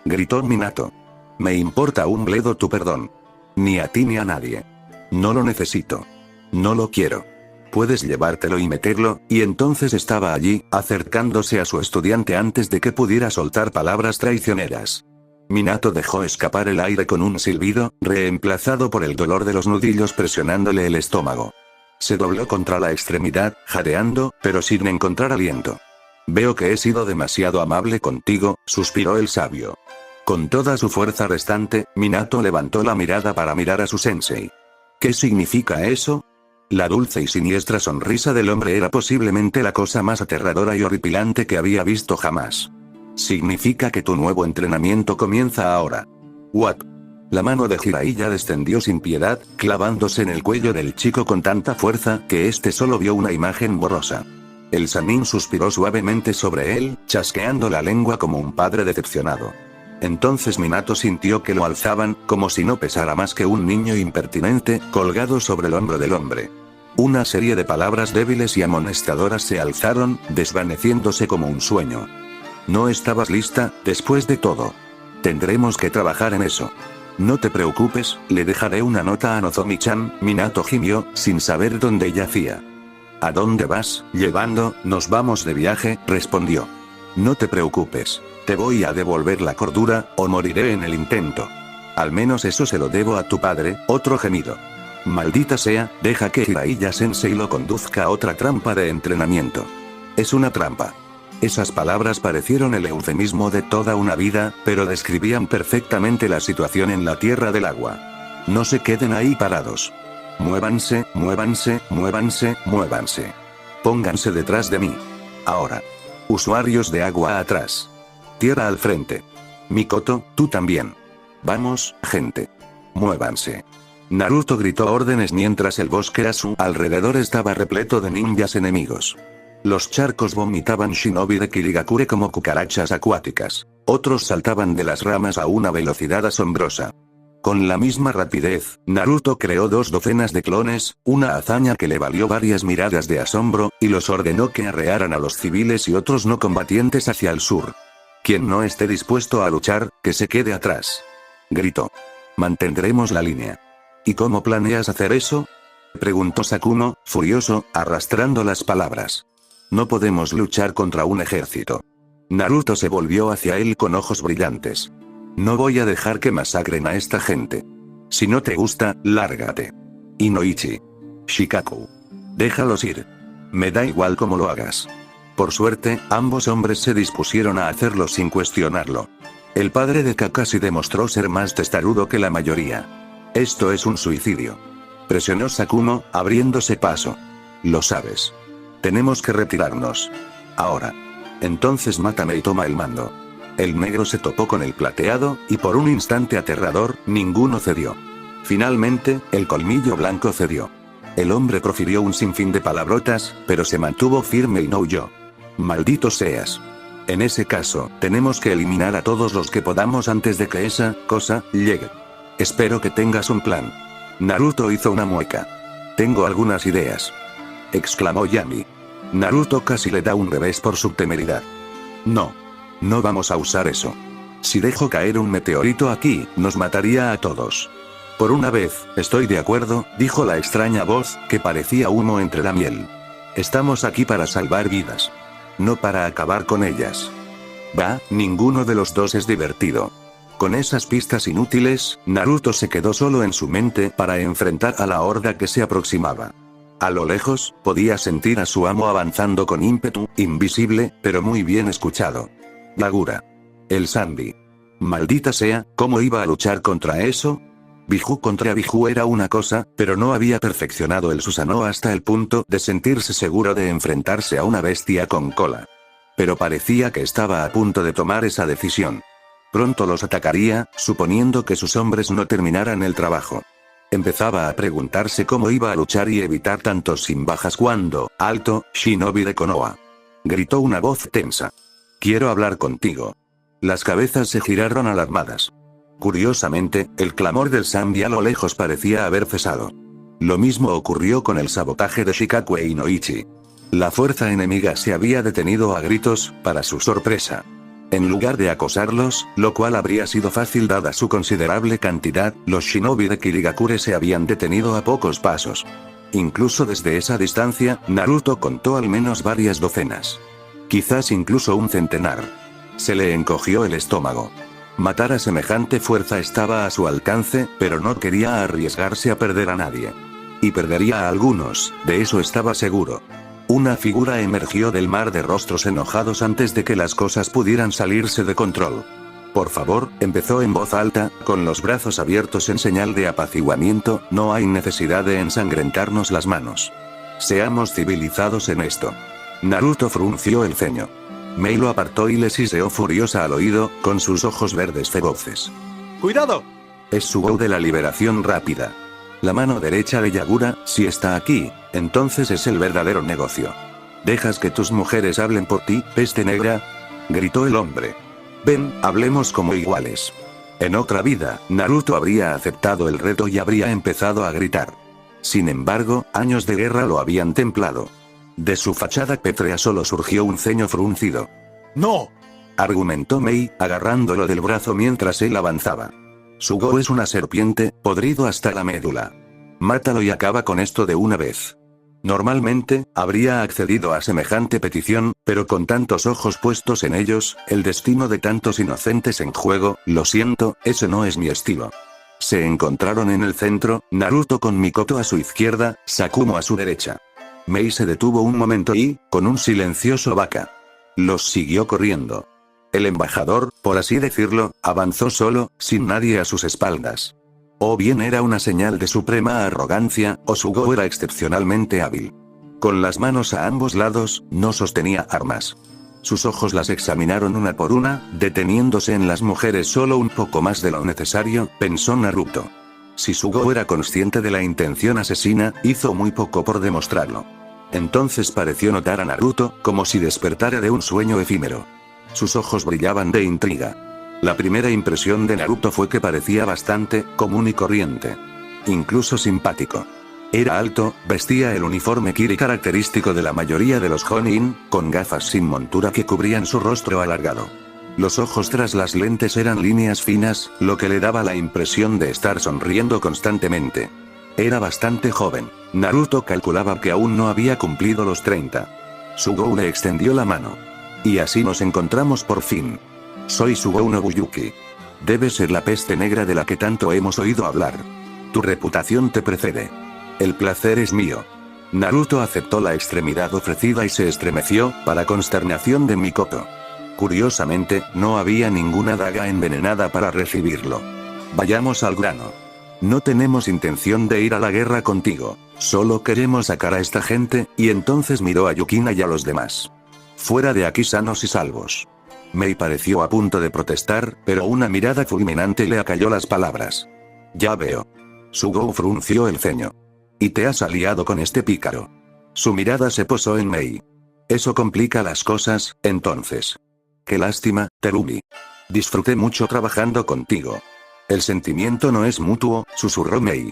Gritó Minato. Me importa un bledo tu perdón. Ni a ti ni a nadie. No lo necesito. No lo quiero. Puedes llevártelo y meterlo, y entonces estaba allí, acercándose a su estudiante antes de que pudiera soltar palabras traicioneras. Minato dejó escapar el aire con un silbido, reemplazado por el dolor de los nudillos presionándole el estómago. Se dobló contra la extremidad, jadeando, pero sin encontrar aliento. Veo que he sido demasiado amable contigo, suspiró el sabio. Con toda su fuerza restante, Minato levantó la mirada para mirar a su sensei. ¿Qué significa eso? La dulce y siniestra sonrisa del hombre era posiblemente la cosa más aterradora y horripilante que había visto jamás. Significa que tu nuevo entrenamiento comienza ahora. ¿What? La mano de Jiraiya descendió sin piedad, clavándose en el cuello del chico con tanta fuerza que éste solo vio una imagen borrosa. El Sannin suspiró suavemente sobre él, chasqueando la lengua como un padre decepcionado. Entonces Minato sintió que lo alzaban, como si no pesara más que un niño impertinente, colgado sobre el hombro del hombre. Una serie de palabras débiles y amonestadoras se alzaron, desvaneciéndose como un sueño. No estabas lista, después de todo. Tendremos que trabajar en eso. No te preocupes, le dejaré una nota a Nozomi-chan, Minato gimió, sin saber dónde yacía. ¿A dónde vas? Nos vamos de viaje, respondió. No te preocupes. Te voy a devolver la cordura, o moriré en el intento. Al menos eso se lo debo a tu padre, otro gemido. Maldita sea, deja que Jiraiya-sensei lo conduzca a otra trampa de entrenamiento. Es una trampa. Esas palabras parecieron el eufemismo de toda una vida, pero describían perfectamente la situación en la Tierra del Agua. No se queden ahí parados. Muévanse, muévanse, muévanse, muévanse. Pónganse detrás de mí. Ahora. Usuarios de agua atrás. Tierra al frente. Mikoto, tú también. Vamos, gente. Muévanse. Naruto gritó órdenes mientras el bosque a su alrededor estaba repleto de ninjas enemigos. Los charcos vomitaban shinobi de Kirigakure como cucarachas acuáticas. Otros saltaban de las ramas a una velocidad asombrosa. Con la misma rapidez, Naruto creó 2 docenas de clones, una hazaña que le valió varias miradas de asombro, y los ordenó que arrearan a los civiles y otros no combatientes hacia el sur. Quien no esté dispuesto a luchar, que se quede atrás. Gritó. Mantendremos la línea. ¿Y cómo planeas hacer eso? Preguntó Sakumo, furioso, arrastrando las palabras. No podemos luchar contra un ejército. Naruto se volvió hacia él con ojos brillantes. No voy a dejar que masacren a esta gente. Si no te gusta, lárgate. Inoichi. Shikaku. Déjalos ir. Me da igual cómo lo hagas. Por suerte, ambos hombres se dispusieron a hacerlo sin cuestionarlo. El padre de Kakashi demostró ser más testarudo que la mayoría. Esto es un suicidio. Presionó Sakumo, abriéndose paso. Lo sabes. Tenemos que retirarnos. Ahora. Entonces mátame y toma el mando. El negro se topó con el plateado, y por un instante aterrador, ninguno cedió. Finalmente, el colmillo blanco cedió. El hombre profirió un sinfín de palabrotas, pero se mantuvo firme y no huyó. Maldito seas. En ese caso, tenemos que eliminar a todos los que podamos antes de que esa cosa llegue. Espero que tengas un plan. Naruto hizo una mueca. Tengo algunas ideas. Exclamó Yami. Naruto casi le da un revés por su temeridad. No. No vamos a usar eso. Si dejo caer un meteorito aquí, nos mataría a todos. Por una vez, estoy de acuerdo, dijo la extraña voz, que parecía humo entre la miel. Estamos aquí para salvar vidas. No para acabar con ellas. Bah, ninguno de los dos es divertido. Con esas pistas inútiles, Naruto se quedó solo en su mente para enfrentar a la horda que se aproximaba. A lo lejos, podía sentir a su amo avanzando con ímpetu, invisible, pero muy bien escuchado. Lagura. El Sandy. Maldita sea, ¿cómo iba a luchar contra eso? Biju contra Biju era una cosa, pero no había perfeccionado el Susanoo hasta el punto de sentirse seguro de enfrentarse a una bestia con cola. Pero parecía que estaba a punto de tomar esa decisión. Pronto los atacaría, suponiendo que sus hombres no terminaran el trabajo. Empezaba a preguntarse cómo iba a luchar y evitar tantos sin bajas cuando, alto, Shinobi de Konoha. Gritó una voz tensa. Quiero hablar contigo. Las cabezas se giraron alarmadas. Curiosamente, el clamor del Sanbi a lo lejos parecía haber cesado. Lo mismo ocurrió con el sabotaje de Shikakue y Noichi. La fuerza enemiga se había detenido a gritos, para su sorpresa. En lugar de acosarlos, lo cual habría sido fácil dada su considerable cantidad, los shinobi de Kirigakure se habían detenido a pocos pasos. Incluso desde esa distancia, Naruto contó al menos varias docenas. Quizás incluso un centenar. Se le encogió el estómago. Matar a semejante fuerza estaba a su alcance, pero no quería arriesgarse a perder a nadie. Y perdería a algunos, de eso estaba seguro. Una figura emergió del mar de rostros enojados antes de que las cosas pudieran salirse de control. Por favor, empezó en voz alta, con los brazos abiertos en señal de apaciguamiento, no hay necesidad de ensangrentarnos las manos. Seamos civilizados en esto. Naruto frunció el ceño. Mei lo apartó y le siseó furiosa al oído, con sus ojos verdes feroces. ¡Cuidado! Es su voz de la liberación rápida. La mano derecha de Yagura, si está aquí, entonces es el verdadero negocio. ¿Dejas que tus mujeres hablen por ti, peste negra? Gritó el hombre. Ven, hablemos como iguales. En otra vida, Naruto habría aceptado el reto y habría empezado a gritar. Sin embargo, años de guerra lo habían templado. De su fachada pétrea solo surgió un ceño fruncido. ¡No! Argumentó Mei, agarrándolo del brazo mientras él avanzaba. Sugo es una serpiente, podrido hasta la médula. Mátalo y acaba con esto de una vez. Normalmente, habría accedido a semejante petición, pero con tantos ojos puestos en ellos, el destino de tantos inocentes en juego, lo siento, ese no es mi estilo. Se encontraron en el centro, Naruto con Mikoto a su izquierda, Sakumo a su derecha. Mei se detuvo un momento y, con un silencioso baka, los siguió corriendo. El embajador, por así decirlo, avanzó solo, sin nadie a sus espaldas. O bien era una señal de suprema arrogancia, o Sugo era excepcionalmente hábil. Con las manos a ambos lados, no sostenía armas. Sus ojos las examinaron una por una, deteniéndose en las mujeres solo un poco más de lo necesario, pensó Naruto. Si Sugo era consciente de la intención asesina, hizo muy poco por demostrarlo. Entonces pareció notar a Naruto, como si despertara de un sueño efímero. Sus ojos brillaban de intriga. La primera impresión de Naruto fue que parecía bastante común y corriente. Incluso simpático. Era alto, vestía el uniforme kiri característico de la mayoría de los Jonin, con gafas sin montura que cubrían su rostro alargado. Los ojos tras las lentes eran líneas finas, lo que le daba la impresión de estar sonriendo constantemente. Era bastante joven. Naruto calculaba que aún no había cumplido los 30. Sugo le extendió la mano. Y así nos encontramos por fin. Soy Sugo Nobuyuki. Debes ser la peste negra de la que tanto hemos oído hablar. Tu reputación te precede. El placer es mío. Naruto aceptó la extremidad ofrecida y se estremeció, para consternación de Mikoto. Curiosamente, no había ninguna daga envenenada para recibirlo. Vayamos al grano. No tenemos intención de ir a la guerra contigo, solo queremos sacar a esta gente, y entonces miró a Yukina y a los demás. Fuera de aquí sanos y salvos. Mei pareció a punto de protestar, pero una mirada fulminante le acalló las palabras. Ya veo. Sugo frunció el ceño. ¿Y te has aliado con este pícaro? Su mirada se posó en Mei. Eso complica las cosas, entonces. Qué lástima, Terumi. Disfruté mucho trabajando contigo. El sentimiento no es mutuo, susurró Mei.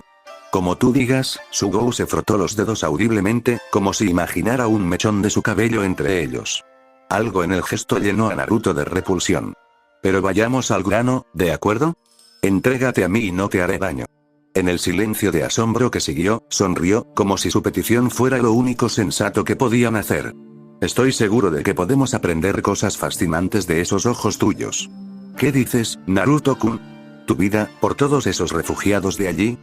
Como tú digas, Sugo se frotó los dedos audiblemente, como si imaginara un mechón de su cabello entre ellos. Algo en el gesto llenó a Naruto de repulsión. Pero vayamos al grano, ¿de acuerdo? Entrégate a mí y no te haré daño. En el silencio de asombro que siguió, sonrió, como si su petición fuera lo único sensato que podían hacer. Estoy seguro de que podemos aprender cosas fascinantes de esos ojos tuyos. ¿Qué dices, Naruto-kun? ¿Tu vida, por todos esos refugiados de allí?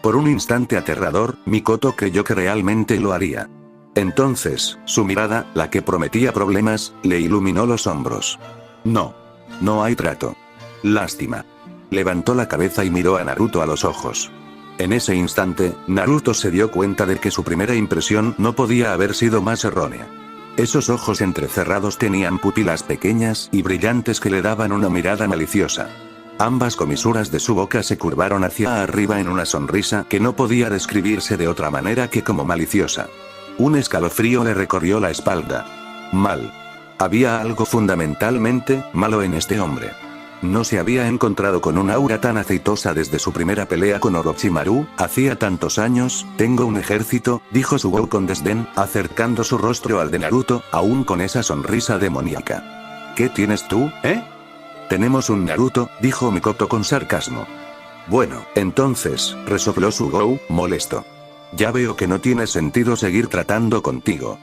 Por un instante aterrador, Mikoto creyó que realmente lo haría. Entonces, su mirada, la que prometía problemas, le iluminó los hombros. No. No hay trato. Lástima. Levantó la cabeza y miró a Naruto a los ojos. En ese instante, Naruto se dio cuenta de que su primera impresión no podía haber sido más errónea. Esos ojos entrecerrados tenían pupilas pequeñas y brillantes que le daban una mirada maliciosa. Ambas comisuras de su boca se curvaron hacia arriba en una sonrisa que no podía describirse de otra manera que como maliciosa. Un escalofrío le recorrió la espalda. Mal. Había algo fundamentalmente malo en este hombre. No se había encontrado con un aura tan aceitosa desde su primera pelea con Orochimaru, hacía tantos años. Tengo un ejército, dijo Sugou con desdén, acercando su rostro al de Naruto, aún con esa sonrisa demoníaca. ¿Qué tienes tú, Tenemos un Naruto, dijo Mikoto con sarcasmo. Bueno, entonces, resopló Sugou, molesto. Ya veo que no tiene sentido seguir tratando contigo.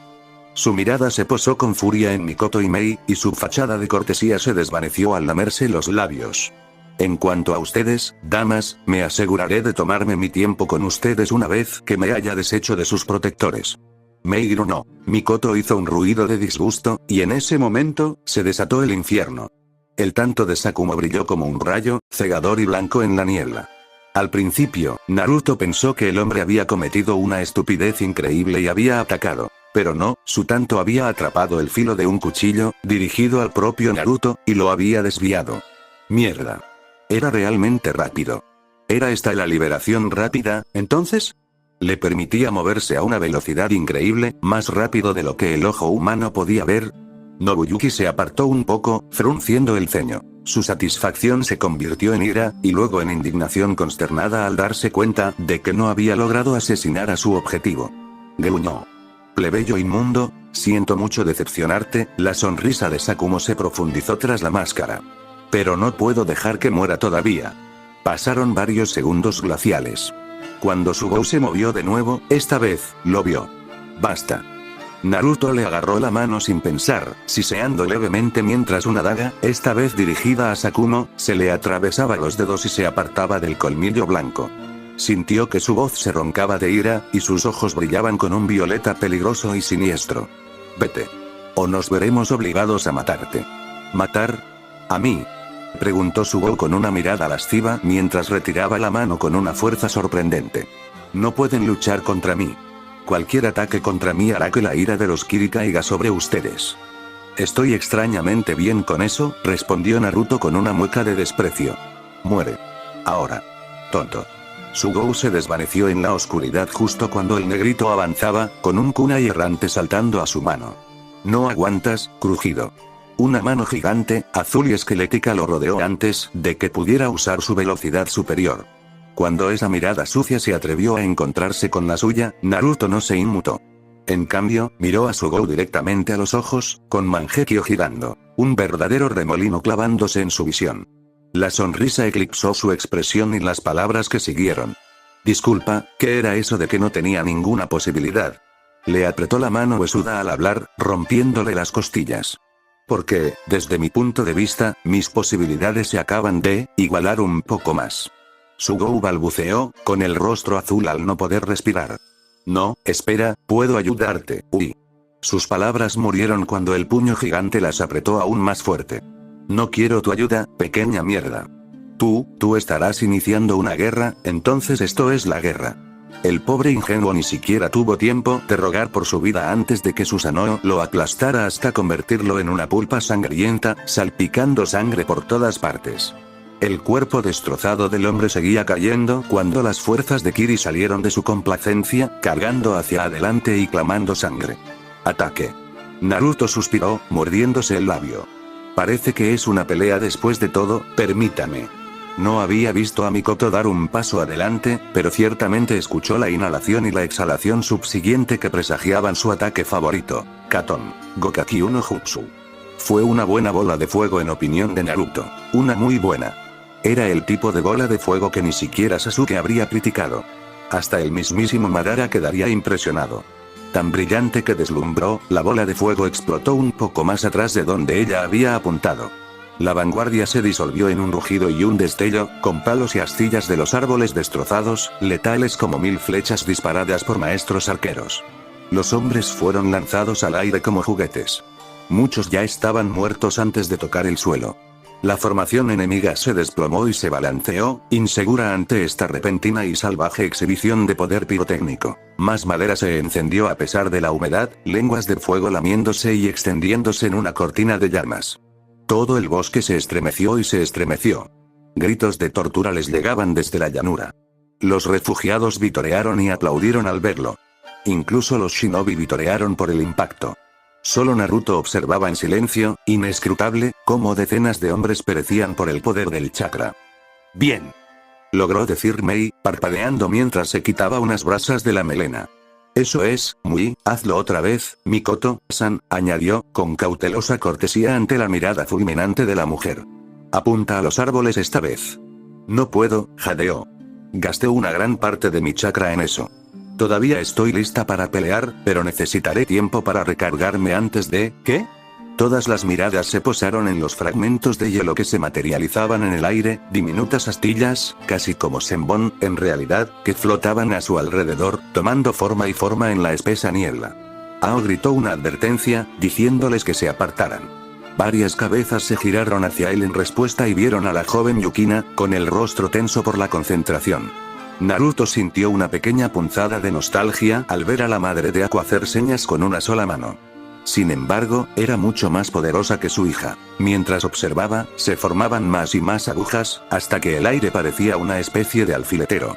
Su mirada se posó con furia en Mikoto y Mei, y su fachada de cortesía se desvaneció al lamerse los labios. En cuanto a ustedes, damas, me aseguraré de tomarme mi tiempo con ustedes una vez que me haya deshecho de sus protectores. Mei grunó. Mikoto hizo un ruido de disgusto, y en ese momento, se desató el infierno. El tanto de Sakumo brilló como un rayo, cegador y blanco en la niebla. Al principio, Naruto pensó que el hombre había cometido una estupidez increíble y había atacado. Pero no, su tanto había atrapado el filo de un cuchillo, dirigido al propio Naruto, y lo había desviado. Mierda. Era realmente rápido. ¿Era esta la liberación rápida, entonces? Le permitía moverse a una velocidad increíble, más rápido de lo que el ojo humano podía ver. Nobuyuki se apartó un poco, frunciendo el ceño. Su satisfacción se convirtió en ira, y luego en indignación consternada al darse cuenta de que no había logrado asesinar a su objetivo. Gruñó. Plebeyo inmundo, siento mucho decepcionarte. La sonrisa de Sakumo se profundizó tras la máscara. Pero no puedo dejar que muera todavía. Pasaron varios segundos glaciales. Cuando Sugou se movió de nuevo, esta vez, lo vio. Basta. Naruto le agarró la mano sin pensar, siseando levemente mientras una daga, esta vez dirigida a Sakumo, se le atravesaba los dedos y se apartaba del colmillo blanco. Sintió que su voz se roncaba de ira, y sus ojos brillaban con un violeta peligroso y siniestro. Vete. O nos veremos obligados a matarte. ¿Matar? ¿A mí? Preguntó Sugou con una mirada lasciva mientras retiraba la mano con una fuerza sorprendente. No pueden luchar contra mí. Cualquier ataque contra mí hará que la ira de los Kiryu caiga sobre ustedes. Estoy extrañamente bien con eso, respondió Naruto con una mueca de desprecio. Muere. Ahora. Tonto. Sugou se desvaneció en la oscuridad justo cuando el negrito avanzaba, con un kunai errante saltando a su mano. No aguantas, crujido. Una mano gigante, azul y esquelética lo rodeó antes de que pudiera usar su velocidad superior. Cuando esa mirada sucia se atrevió a encontrarse con la suya, Naruto no se inmutó. En cambio, miró a Sugou directamente a los ojos, con Mangekyo girando, un verdadero remolino clavándose en su visión. La sonrisa eclipsó su expresión y las palabras que siguieron. Disculpa, ¿qué era eso de que no tenía ninguna posibilidad? Le apretó la mano huesuda al hablar, rompiéndole las costillas. Porque, desde mi punto de vista, mis posibilidades se acaban de igualar un poco más. Sugou balbuceó, con el rostro azul al no poder respirar. No, espera, puedo ayudarte, uy. Sus palabras murieron cuando el puño gigante las apretó aún más fuerte. No quiero tu ayuda, pequeña mierda. Tú estarás iniciando una guerra, entonces esto es la guerra. El pobre ingenuo ni siquiera tuvo tiempo de rogar por su vida antes de que Susanoo lo aplastara hasta convertirlo en una pulpa sangrienta, salpicando sangre por todas partes. El cuerpo destrozado del hombre seguía cayendo cuando las fuerzas de Kiri salieron de su complacencia, cargando hacia adelante y clamando sangre. Ataque. Naruto suspiró, mordiéndose el labio. Parece que es una pelea después de todo, permítame. No había visto a Mikoto dar un paso adelante, pero ciertamente escuchó la inhalación y la exhalación subsiguiente que presagiaban su ataque favorito, Katon, Gokaki no Jutsu. Fue una buena bola de fuego en opinión de Naruto, una muy buena. Era el tipo de bola de fuego que ni siquiera Sasuke habría criticado. Hasta el mismísimo Madara quedaría impresionado. Tan brillante que deslumbró, la bola de fuego explotó un poco más atrás de donde ella había apuntado. La vanguardia se disolvió en un rugido y un destello, con palos y astillas de los árboles destrozados, letales como 1000 flechas disparadas por maestros arqueros. Los hombres fueron lanzados al aire como juguetes. Muchos ya estaban muertos antes de tocar el suelo. La formación enemiga se desplomó y se balanceó, insegura ante esta repentina y salvaje exhibición de poder pirotécnico. Más madera se encendió a pesar de la humedad, lenguas de fuego lamiéndose y extendiéndose en una cortina de llamas. Todo el bosque se estremeció y se estremeció. Gritos de tortura les llegaban desde la llanura. Los refugiados vitorearon y aplaudieron al verlo. Incluso los shinobi vitorearon por el impacto. Solo Naruto observaba en silencio, inescrutable, cómo decenas de hombres perecían por el poder del chakra. «Bien», logró decir Mei, parpadeando mientras se quitaba unas brasas de la melena. «Eso es, Mui, hazlo otra vez, Mikoto-san», añadió, con cautelosa cortesía ante la mirada fulminante de la mujer. «Apunta a los árboles esta vez». «No puedo», jadeó. «Gasté una gran parte de mi chakra en eso. Todavía estoy lista para pelear, pero necesitaré tiempo para recargarme antes de... ¿Qué?». Todas las miradas se posaron en los fragmentos de hielo que se materializaban en el aire, diminutas astillas, casi como sembón, en realidad, que flotaban a su alrededor, tomando forma en la espesa niebla. Ao gritó una advertencia, diciéndoles que se apartaran. Varias cabezas se giraron hacia él en respuesta y vieron a la joven Yukina, con el rostro tenso por la concentración. Naruto sintió una pequeña punzada de nostalgia al ver a la madre de Ako hacer señas con una sola mano. Sin embargo, era mucho más poderosa que su hija. Mientras observaba, se formaban más y más agujas, hasta que el aire parecía una especie de alfiletero.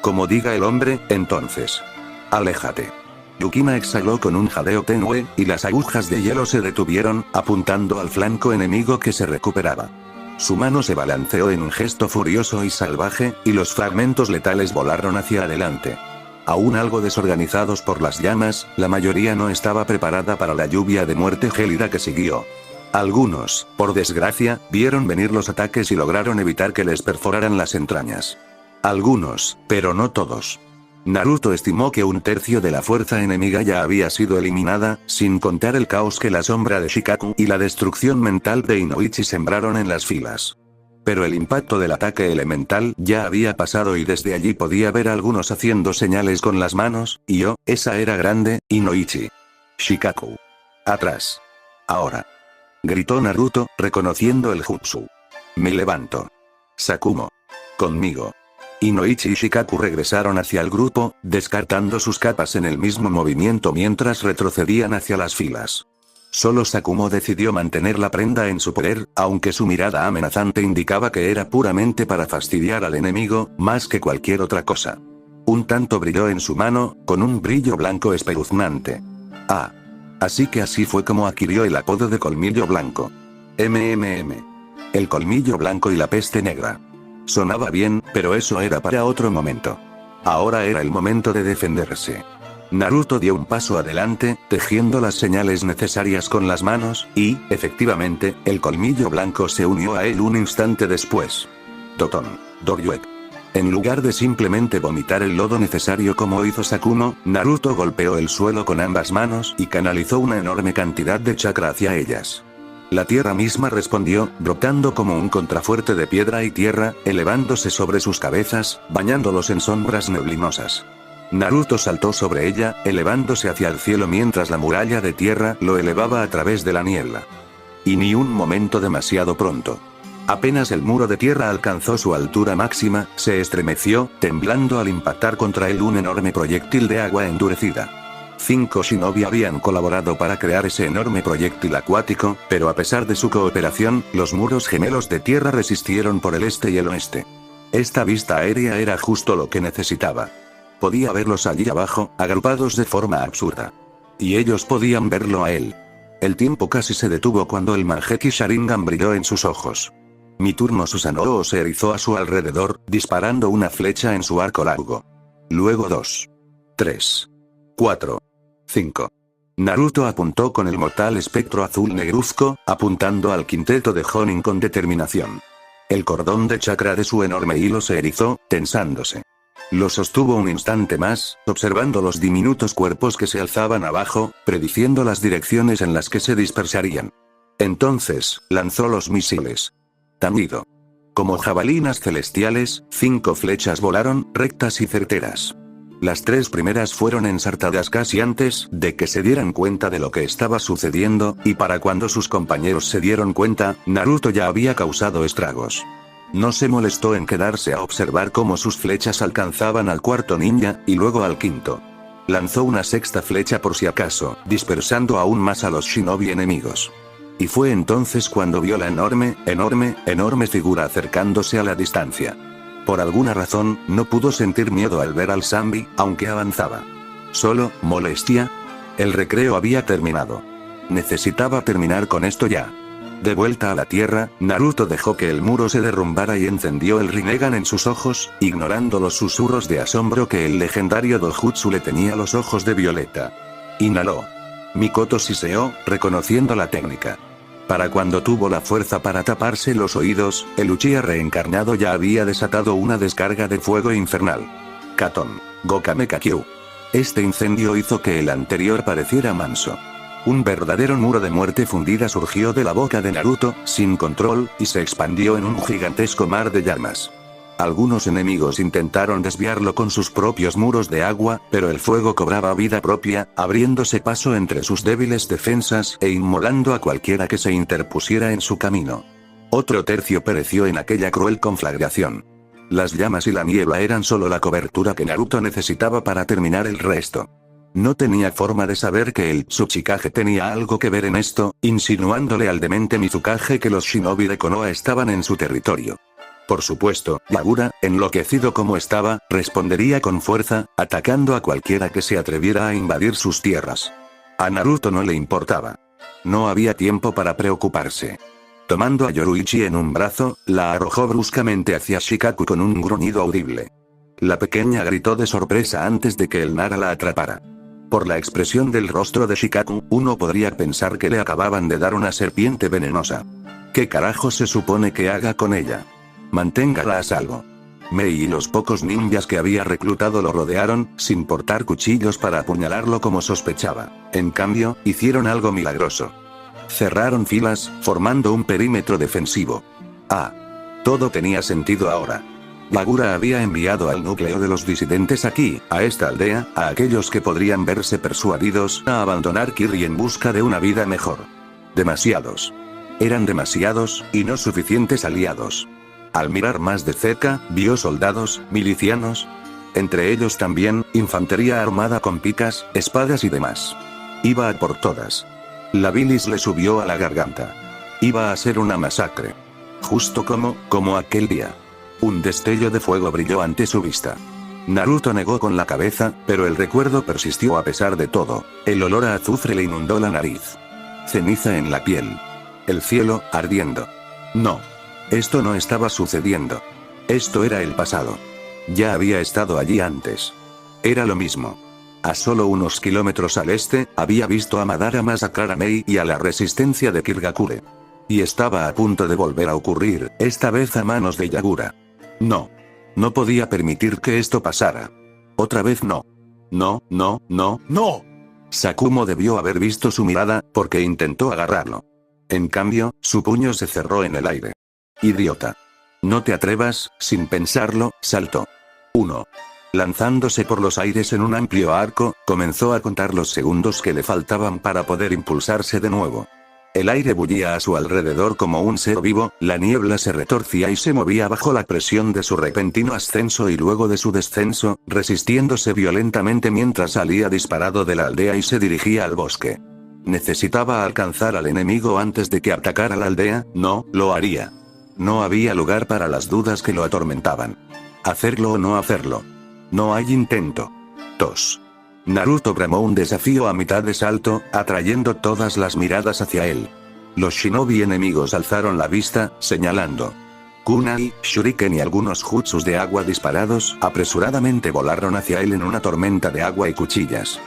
Como diga el hombre, entonces. «Aléjate». Yukina exhaló con un jadeo tenue, y las agujas de hielo se detuvieron, apuntando al flanco enemigo que se recuperaba. Su mano se balanceó en un gesto furioso y salvaje, y los fragmentos letales volaron hacia adelante. Aún algo desorganizados por las llamas, la mayoría no estaba preparada para la lluvia de muerte gélida que siguió. Algunos, por desgracia, vieron venir los ataques y lograron evitar que les perforaran las entrañas. Algunos, pero no todos. Naruto estimó que un tercio de la fuerza enemiga ya había sido eliminada, sin contar el caos que la sombra de Shikaku y la destrucción mental de Inoichi sembraron en las filas. Pero el impacto del ataque elemental ya había pasado y desde allí podía ver a algunos haciendo señales con las manos, y esa era grande, Inoichi. Shikaku. Atrás. Ahora. Gritó Naruto, reconociendo el jutsu. Me levanto. Sakumo. Conmigo. Inoichi y Shikaku regresaron hacia el grupo, descartando sus capas en el mismo movimiento mientras retrocedían hacia las filas. Solo Sakumo decidió mantener la prenda en su poder, aunque su mirada amenazante indicaba que era puramente para fastidiar al enemigo, más que cualquier otra cosa. Un tanto brilló en su mano, con un brillo blanco espeluznante. Ah. Así que así fue como adquirió el apodo de Colmillo Blanco. El colmillo blanco y la peste negra. Sonaba bien, pero eso era para otro momento. Ahora era el momento de defenderse. Naruto dio un paso adelante, tejiendo las señales necesarias con las manos, y, efectivamente, el colmillo blanco se unió a él un instante después. Doton. Doryuek. En lugar de simplemente vomitar el lodo necesario como hizo Sakumo, Naruto golpeó el suelo con ambas manos y canalizó una enorme cantidad de chakra hacia ellas. La tierra misma respondió, brotando como un contrafuerte de piedra y tierra, elevándose sobre sus cabezas, bañándolos en sombras neblinosas. Naruto saltó sobre ella, elevándose hacia el cielo mientras la muralla de tierra lo elevaba a través de la niebla. Y ni un momento demasiado pronto. Apenas el muro de tierra alcanzó su altura máxima, se estremeció, temblando al impactar contra él un enorme proyectil de agua endurecida. 5 shinobi habían colaborado para crear ese enorme proyectil acuático, pero a pesar de su cooperación, los muros gemelos de tierra resistieron por el este y el oeste. Esta vista aérea era justo lo que necesitaba. Podía verlos allí abajo, agrupados de forma absurda. Y ellos podían verlo a él. El tiempo casi se detuvo cuando el Mangekyou Sharingan brilló en sus ojos. Mi turno. Susanoo se erizó a su alrededor, disparando una flecha en su arco largo. Luego 2. 3. 4. 5. Naruto apuntó con el mortal espectro azul negruzco, apuntando al quinteto de Jonin con determinación. El cordón de chakra de su enorme hilo se erizó, tensándose. Lo sostuvo un instante más, observando los diminutos cuerpos que se alzaban abajo, prediciendo las direcciones en las que se dispersarían. Entonces, lanzó los misiles. Tamido. Como jabalinas celestiales, 5 flechas volaron, rectas y certeras. Las 3 primeras fueron ensartadas casi antes de que se dieran cuenta de lo que estaba sucediendo, y para cuando sus compañeros se dieron cuenta, Naruto ya había causado estragos. No se molestó en quedarse a observar cómo sus flechas alcanzaban al 4.º ninja, y luego al 5.º. Lanzó una 6ª flecha por si acaso, dispersando aún más a los shinobi enemigos. Y fue entonces cuando vio la enorme figura acercándose a la distancia. Por alguna razón, no pudo sentir miedo al ver al Zambi, aunque avanzaba. ¿Solo molestia? El recreo había terminado. Necesitaba terminar con esto ya. De vuelta a la tierra, Naruto dejó que el muro se derrumbara y encendió el Rinnegan en sus ojos, ignorando los susurros de asombro que el legendario Dojutsu le tenía a los ojos de violeta. Inhaló. Mikoto siseó, reconociendo la técnica. Para cuando tuvo la fuerza para taparse los oídos, el Uchiha reencarnado ya había desatado una descarga de fuego infernal. Katon. Gokame Kakyu. Este incendio hizo que el anterior pareciera manso. Un verdadero muro de muerte fundida surgió de la boca de Naruto, sin control, y se expandió en un gigantesco mar de llamas. Algunos enemigos intentaron desviarlo con sus propios muros de agua, pero el fuego cobraba vida propia, abriéndose paso entre sus débiles defensas e inmolando a cualquiera que se interpusiera en su camino. Otro tercio pereció en aquella cruel conflagración. Las llamas y la niebla eran solo la cobertura que Naruto necesitaba para terminar el resto. No tenía forma de saber que el Tsuchikage tenía algo que ver en esto, insinuándole al demente Mizukage que los shinobi de Konoha estaban en su territorio. Por supuesto, Yagura, enloquecido como estaba, respondería con fuerza, atacando a cualquiera que se atreviera a invadir sus tierras. A Naruto no le importaba. No había tiempo para preocuparse. Tomando a Yoruichi en un brazo, la arrojó bruscamente hacia Shikaku con un gruñido audible. La pequeña gritó de sorpresa antes de que el Nara la atrapara. Por la expresión del rostro de Shikaku, uno podría pensar que le acababan de dar una serpiente venenosa. ¿Qué carajo se supone que haga con ella? Manténgala a salvo. Mei y los pocos ninjas que había reclutado lo rodearon, sin portar cuchillos para apuñalarlo como sospechaba. En cambio, hicieron algo milagroso. Cerraron filas, formando un perímetro defensivo. Todo tenía sentido ahora. Yagura había enviado al núcleo de los disidentes aquí, a esta aldea, a aquellos que podrían verse persuadidos a abandonar Kirri en busca de una vida mejor. Demasiados. Eran demasiados, y no suficientes aliados. Al mirar más de cerca, vio soldados, milicianos. Entre ellos también, infantería armada con picas, espadas y demás. Iba a por todas. La bilis le subió a la garganta. Iba a ser una masacre. Justo como aquel día. Un destello de fuego brilló ante su vista. Naruto negó con la cabeza, pero el recuerdo persistió a pesar de todo. El olor a azufre le inundó la nariz. Ceniza en la piel. El cielo, ardiendo. No. Esto no estaba sucediendo. Esto era el pasado. Ya había estado allí antes. Era lo mismo. A solo unos kilómetros al este, había visto a Madara masacrar a Mei y a la resistencia de Kirgakure. Y estaba a punto de volver a ocurrir, esta vez a manos de Yagura. No. No podía permitir que esto pasara. Otra vez no. No. Sakumo debió haber visto su mirada, porque intentó agarrarlo. En cambio, su puño se cerró en el aire. Idiota. No te atrevas, sin pensarlo, saltó. 1. Lanzándose por los aires en un amplio arco, comenzó a contar los segundos que le faltaban para poder impulsarse de nuevo. El aire bullía a su alrededor como un ser vivo, la niebla se retorcía y se movía bajo la presión de su repentino ascenso y luego de su descenso, resistiéndose violentamente mientras salía disparado de la aldea y se dirigía al bosque. Necesitaba alcanzar al enemigo antes de que atacara la aldea, no, lo haría. No había lugar para las dudas que lo atormentaban. Hacerlo o no hacerlo. No hay intento. Tos. Naruto bramó un desafío a mitad de salto, atrayendo todas las miradas hacia él. Los shinobi enemigos alzaron la vista, señalando. Kunai, shuriken y algunos jutsus de agua disparados, apresuradamente volaron hacia él en una tormenta de agua y cuchillas.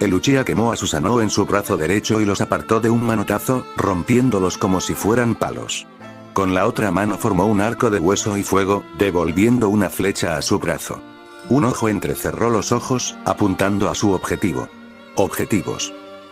El Uchiha quemó a Susanoo en su brazo derecho y los apartó de un manotazo, rompiéndolos como si fueran palos. Con la otra mano formó un arco de hueso y fuego, devolviendo una flecha a su brazo. Un ojo entrecerró los ojos, apuntando a su objetivo. Objetivos.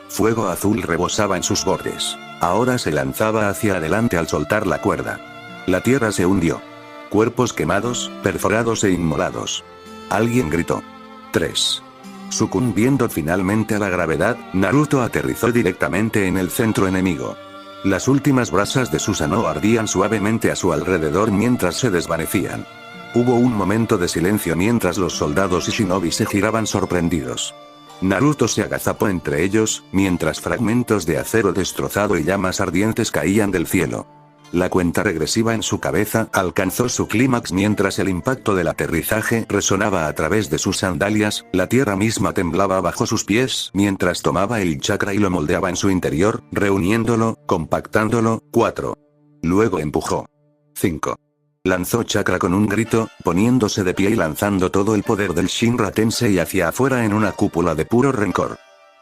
Fuego azul rebosaba en sus bordes. Ahora se lanzaba hacia adelante al soltar la cuerda. La tierra se hundió. Cuerpos quemados, perforados e inmolados. Alguien gritó. 3. Sucumbiendo finalmente a la gravedad, Naruto aterrizó directamente en el centro enemigo. Las últimas brasas de Susanoo ardían suavemente a su alrededor mientras se desvanecían. Hubo un momento de silencio mientras los soldados y shinobi se giraban sorprendidos. Naruto se agazapó entre ellos, mientras fragmentos de acero destrozado y llamas ardientes caían del cielo. La cuenta regresiva en su cabeza alcanzó su clímax mientras el impacto del aterrizaje resonaba a través de sus sandalias, la tierra misma temblaba bajo sus pies mientras tomaba el chakra y lo moldeaba en su interior, reuniéndolo, compactándolo. 4. Luego empujó. 5. Lanzó chakra con un grito, poniéndose de pie y lanzando todo el poder del Shinra Tensei hacia afuera en una cúpula de puro rencor.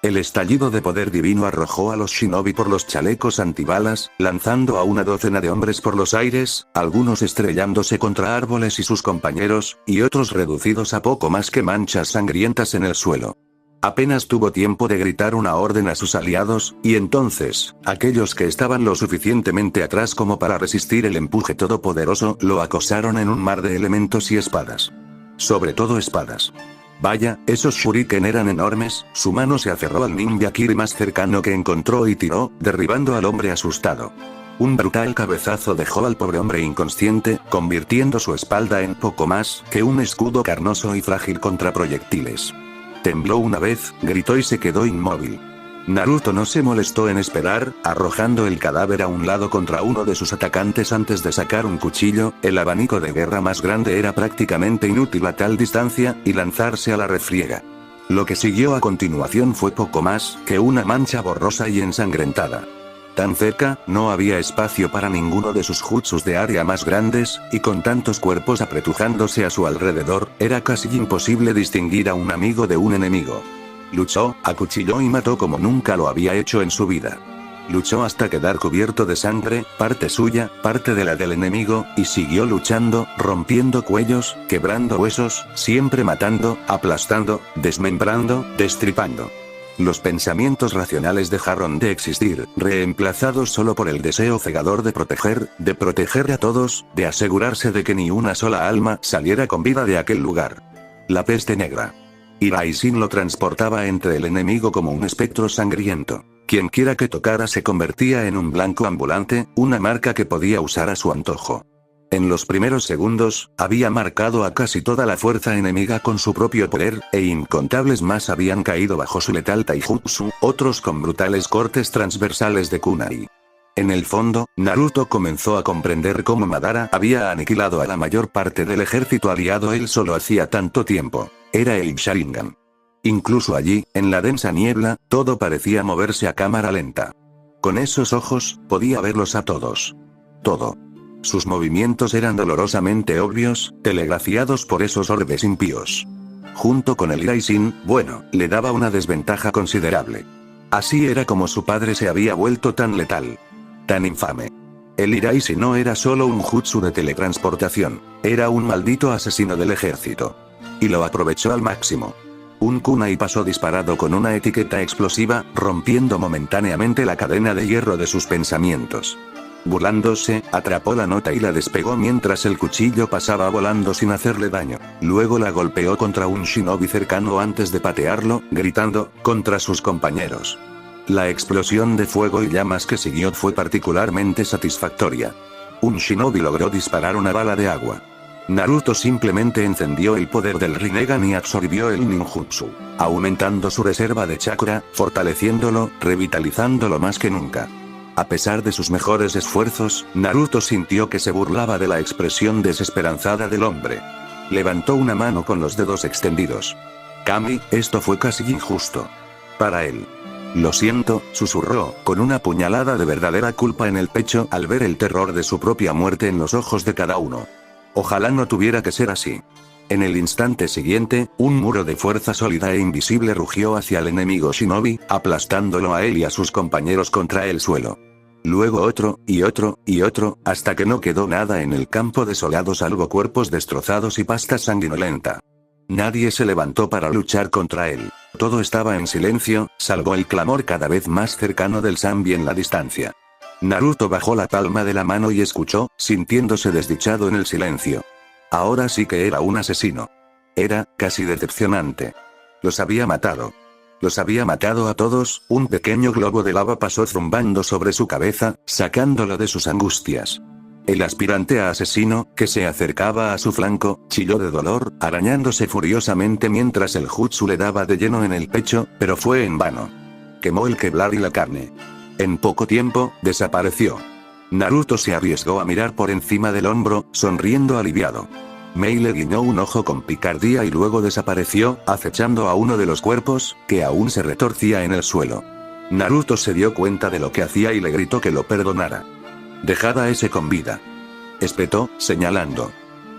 El estallido de poder divino arrojó a los shinobi por los chalecos antibalas, lanzando a una docena de hombres por los aires, algunos estrellándose contra árboles y sus compañeros, y otros reducidos a poco más que manchas sangrientas en el suelo. Apenas tuvo tiempo de gritar una orden a sus aliados, y entonces, aquellos que estaban lo suficientemente atrás como para resistir el empuje todopoderoso, lo acosaron en un mar de elementos y espadas. Sobre todo espadas. Vaya, esos shuriken eran enormes. Su mano se aferró al ninja kiri más cercano que encontró y tiró, derribando al hombre asustado. Un brutal cabezazo dejó al pobre hombre inconsciente, convirtiendo su espalda en poco más que un escudo carnoso y frágil contra proyectiles. Tembló una vez, gritó y se quedó inmóvil. Naruto no se molestó en esperar, arrojando el cadáver a un lado contra uno de sus atacantes antes de sacar un cuchillo. El abanico de guerra más grande era prácticamente inútil a tal distancia, y lanzarse a la refriega. Lo que siguió a continuación fue poco más que una mancha borrosa y ensangrentada. Tan cerca, no había espacio para ninguno de sus jutsus de área más grandes, y con tantos cuerpos apretujándose a su alrededor, era casi imposible distinguir a un amigo de un enemigo. Luchó, acuchilló y mató como nunca lo había hecho en su vida. Luchó hasta quedar cubierto de sangre, parte suya, parte de la del enemigo, y siguió luchando, rompiendo cuellos, quebrando huesos, siempre matando, aplastando, desmembrando, destripando. Los pensamientos racionales dejaron de existir, reemplazados solo por el deseo cegador de proteger a todos, de asegurarse de que ni una sola alma saliera con vida de aquel lugar. La peste negra. Iraisin lo transportaba entre el enemigo como un espectro sangriento. Quienquiera que tocara se convertía en un blanco ambulante, una marca que podía usar a su antojo. En los primeros segundos, había marcado a casi toda la fuerza enemiga con su propio poder, e incontables más habían caído bajo su letal taijutsu, otros con brutales cortes transversales de kunai. En el fondo, Naruto comenzó a comprender cómo Madara había aniquilado a la mayor parte del ejército aliado él solo hacía tanto tiempo. Era el Sharingan. Incluso allí, en la densa niebla, todo parecía moverse a cámara lenta. Con esos ojos, podía verlos a todos. Todo. Sus movimientos eran dolorosamente obvios, telegrafiados por esos orbes impíos. Junto con el Iraisin, bueno, le daba una desventaja considerable. Así era como su padre se había vuelto tan letal. Tan infame. El Iraisin no era solo un jutsu de teletransportación, era un maldito asesino del ejército. Y lo aprovechó al máximo. Un kunai pasó disparado con una etiqueta explosiva, rompiendo momentáneamente la cadena de hierro de sus pensamientos. Burlándose, atrapó la nota y la despegó mientras el cuchillo pasaba volando sin hacerle daño. Luego la golpeó contra un shinobi cercano antes de patearlo, gritando, contra sus compañeros. La explosión de fuego y llamas que siguió fue particularmente satisfactoria. Un shinobi logró disparar una bala de agua. Naruto simplemente encendió el poder del Rinnegan y absorbió el ninjutsu, aumentando su reserva de chakra, fortaleciéndolo, revitalizándolo más que nunca. A pesar de sus mejores esfuerzos, Naruto sintió que se burlaba de la expresión desesperanzada del hombre. Levantó una mano con los dedos extendidos. Kami, esto fue casi injusto. Para él. Lo siento, susurró, con una puñalada de verdadera culpa en el pecho al ver el terror de su propia muerte en los ojos de cada uno. Ojalá no tuviera que ser así. En el instante siguiente, un muro de fuerza sólida e invisible rugió hacia el enemigo shinobi, aplastándolo a él y a sus compañeros contra el suelo. Luego otro, y otro, y otro, hasta que no quedó nada en el campo desolado salvo cuerpos destrozados y pasta sanguinolenta. Nadie se levantó para luchar contra él. Todo estaba en silencio, salvo el clamor cada vez más cercano del Zanbi en la distancia. Naruto bajó la palma de la mano y escuchó, sintiéndose desdichado en el silencio. Ahora sí que era un asesino. Era casi decepcionante. Los había matado. Los había matado a todos. Un pequeño globo de lava pasó zumbando sobre su cabeza, sacándolo de sus angustias. El aspirante a asesino, que se acercaba a su flanco, chilló de dolor, arañándose furiosamente mientras el jutsu le daba de lleno en el pecho, pero fue en vano. Quemó el Kevlar y la carne. En poco tiempo, desapareció. Naruto se arriesgó a mirar por encima del hombro, sonriendo aliviado. Mei le guiñó un ojo con picardía y luego desapareció, acechando a uno de los cuerpos, que aún se retorcía en el suelo. Naruto se dio cuenta de lo que hacía y le gritó que lo perdonara. «Dejad a ese con vida», espetó, señalando.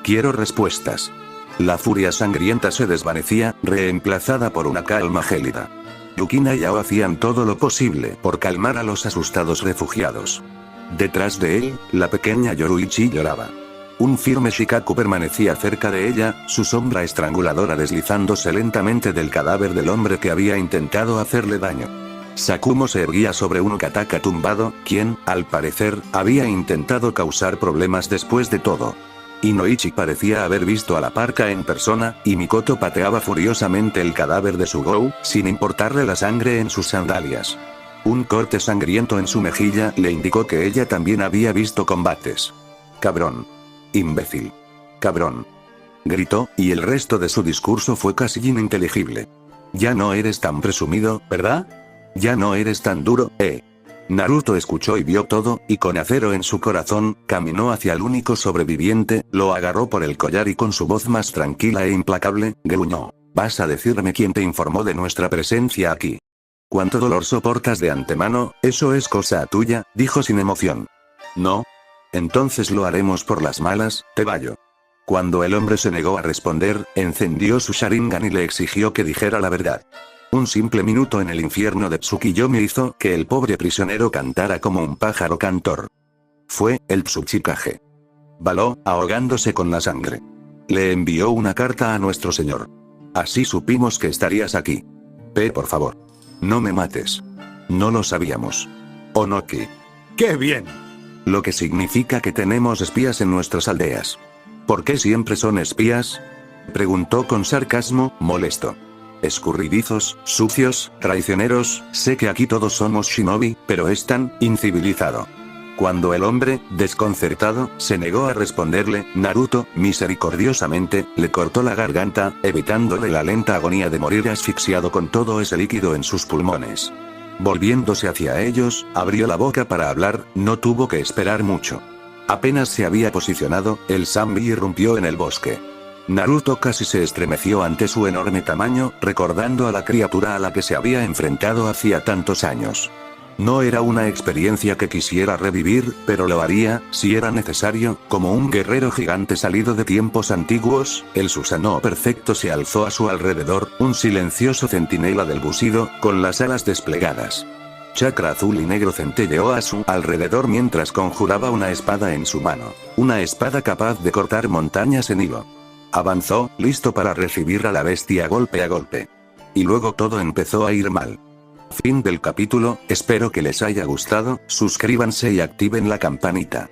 «Quiero respuestas». La furia sangrienta se desvanecía, reemplazada por una calma gélida. Yukina y Yao hacían todo lo posible por calmar a los asustados refugiados. Detrás de él, la pequeña Yoruichi lloraba. Un firme Shikaku permanecía cerca de ella, su sombra estranguladora deslizándose lentamente del cadáver del hombre que había intentado hacerle daño. Sakumo se erguía sobre un Kataka tumbado, quien, al parecer, había intentado causar problemas después de todo. Inoichi parecía haber visto a la parca en persona, y Mikoto pateaba furiosamente el cadáver de Sugou, sin importarle la sangre en sus sandalias. Un corte sangriento en su mejilla le indicó que ella también había visto combates. «Cabrón. Imbécil. Cabrón», gritó, y el resto de su discurso fue casi ininteligible. «Ya no eres tan presumido, ¿verdad? Ya no eres tan duro, ¿eh?». Naruto escuchó y vio todo, y con acero en su corazón, caminó hacia el único sobreviviente, lo agarró por el collar y con su voz más tranquila e implacable, gruñó. «¿Vas a decirme quién te informó de nuestra presencia aquí? ¿Cuánto dolor soportas de antemano? Eso es cosa tuya», dijo sin emoción. «No. Entonces lo haremos por las malas, Tebayo». Cuando el hombre se negó a responder, encendió su Sharingan y le exigió que dijera la verdad. Un simple minuto en el infierno de Tsukiyomi hizo que el pobre prisionero cantara como un pájaro cantor. Fue el Tsuchikage. Baló, ahogándose con la sangre. Le envió una carta a nuestro señor. Así supimos que estarías aquí. Por favor. No me mates. No lo sabíamos. Onoki. ¡Qué bien! Lo que significa que tenemos espías en nuestras aldeas. ¿Por qué siempre son espías?, preguntó con sarcasmo, molesto. Escurridizos, sucios, traicioneros, sé que aquí todos somos shinobi, pero es tan incivilizado. Cuando el hombre, desconcertado, se negó a responderle, Naruto, misericordiosamente, le cortó la garganta, evitándole la lenta agonía de morir asfixiado con todo ese líquido en sus pulmones. Volviéndose hacia ellos, abrió la boca para hablar, no tuvo que esperar mucho. Apenas se había posicionado, el Zambi irrumpió en el bosque. Naruto casi se estremeció ante su enorme tamaño, recordando a la criatura a la que se había enfrentado hacía tantos años. No era una experiencia que quisiera revivir, pero lo haría, si era necesario, como un guerrero gigante salido de tiempos antiguos. El Susanoo perfecto se alzó a su alrededor, un silencioso centinela del Bushido, con las alas desplegadas. Chakra azul y negro centelleó a su alrededor mientras conjuraba una espada en su mano. Una espada capaz de cortar montañas en hilo. Avanzó, listo para recibir a la bestia golpe a golpe. Y luego todo empezó a ir mal. Fin del capítulo, espero que les haya gustado, suscríbanse y activen la campanita.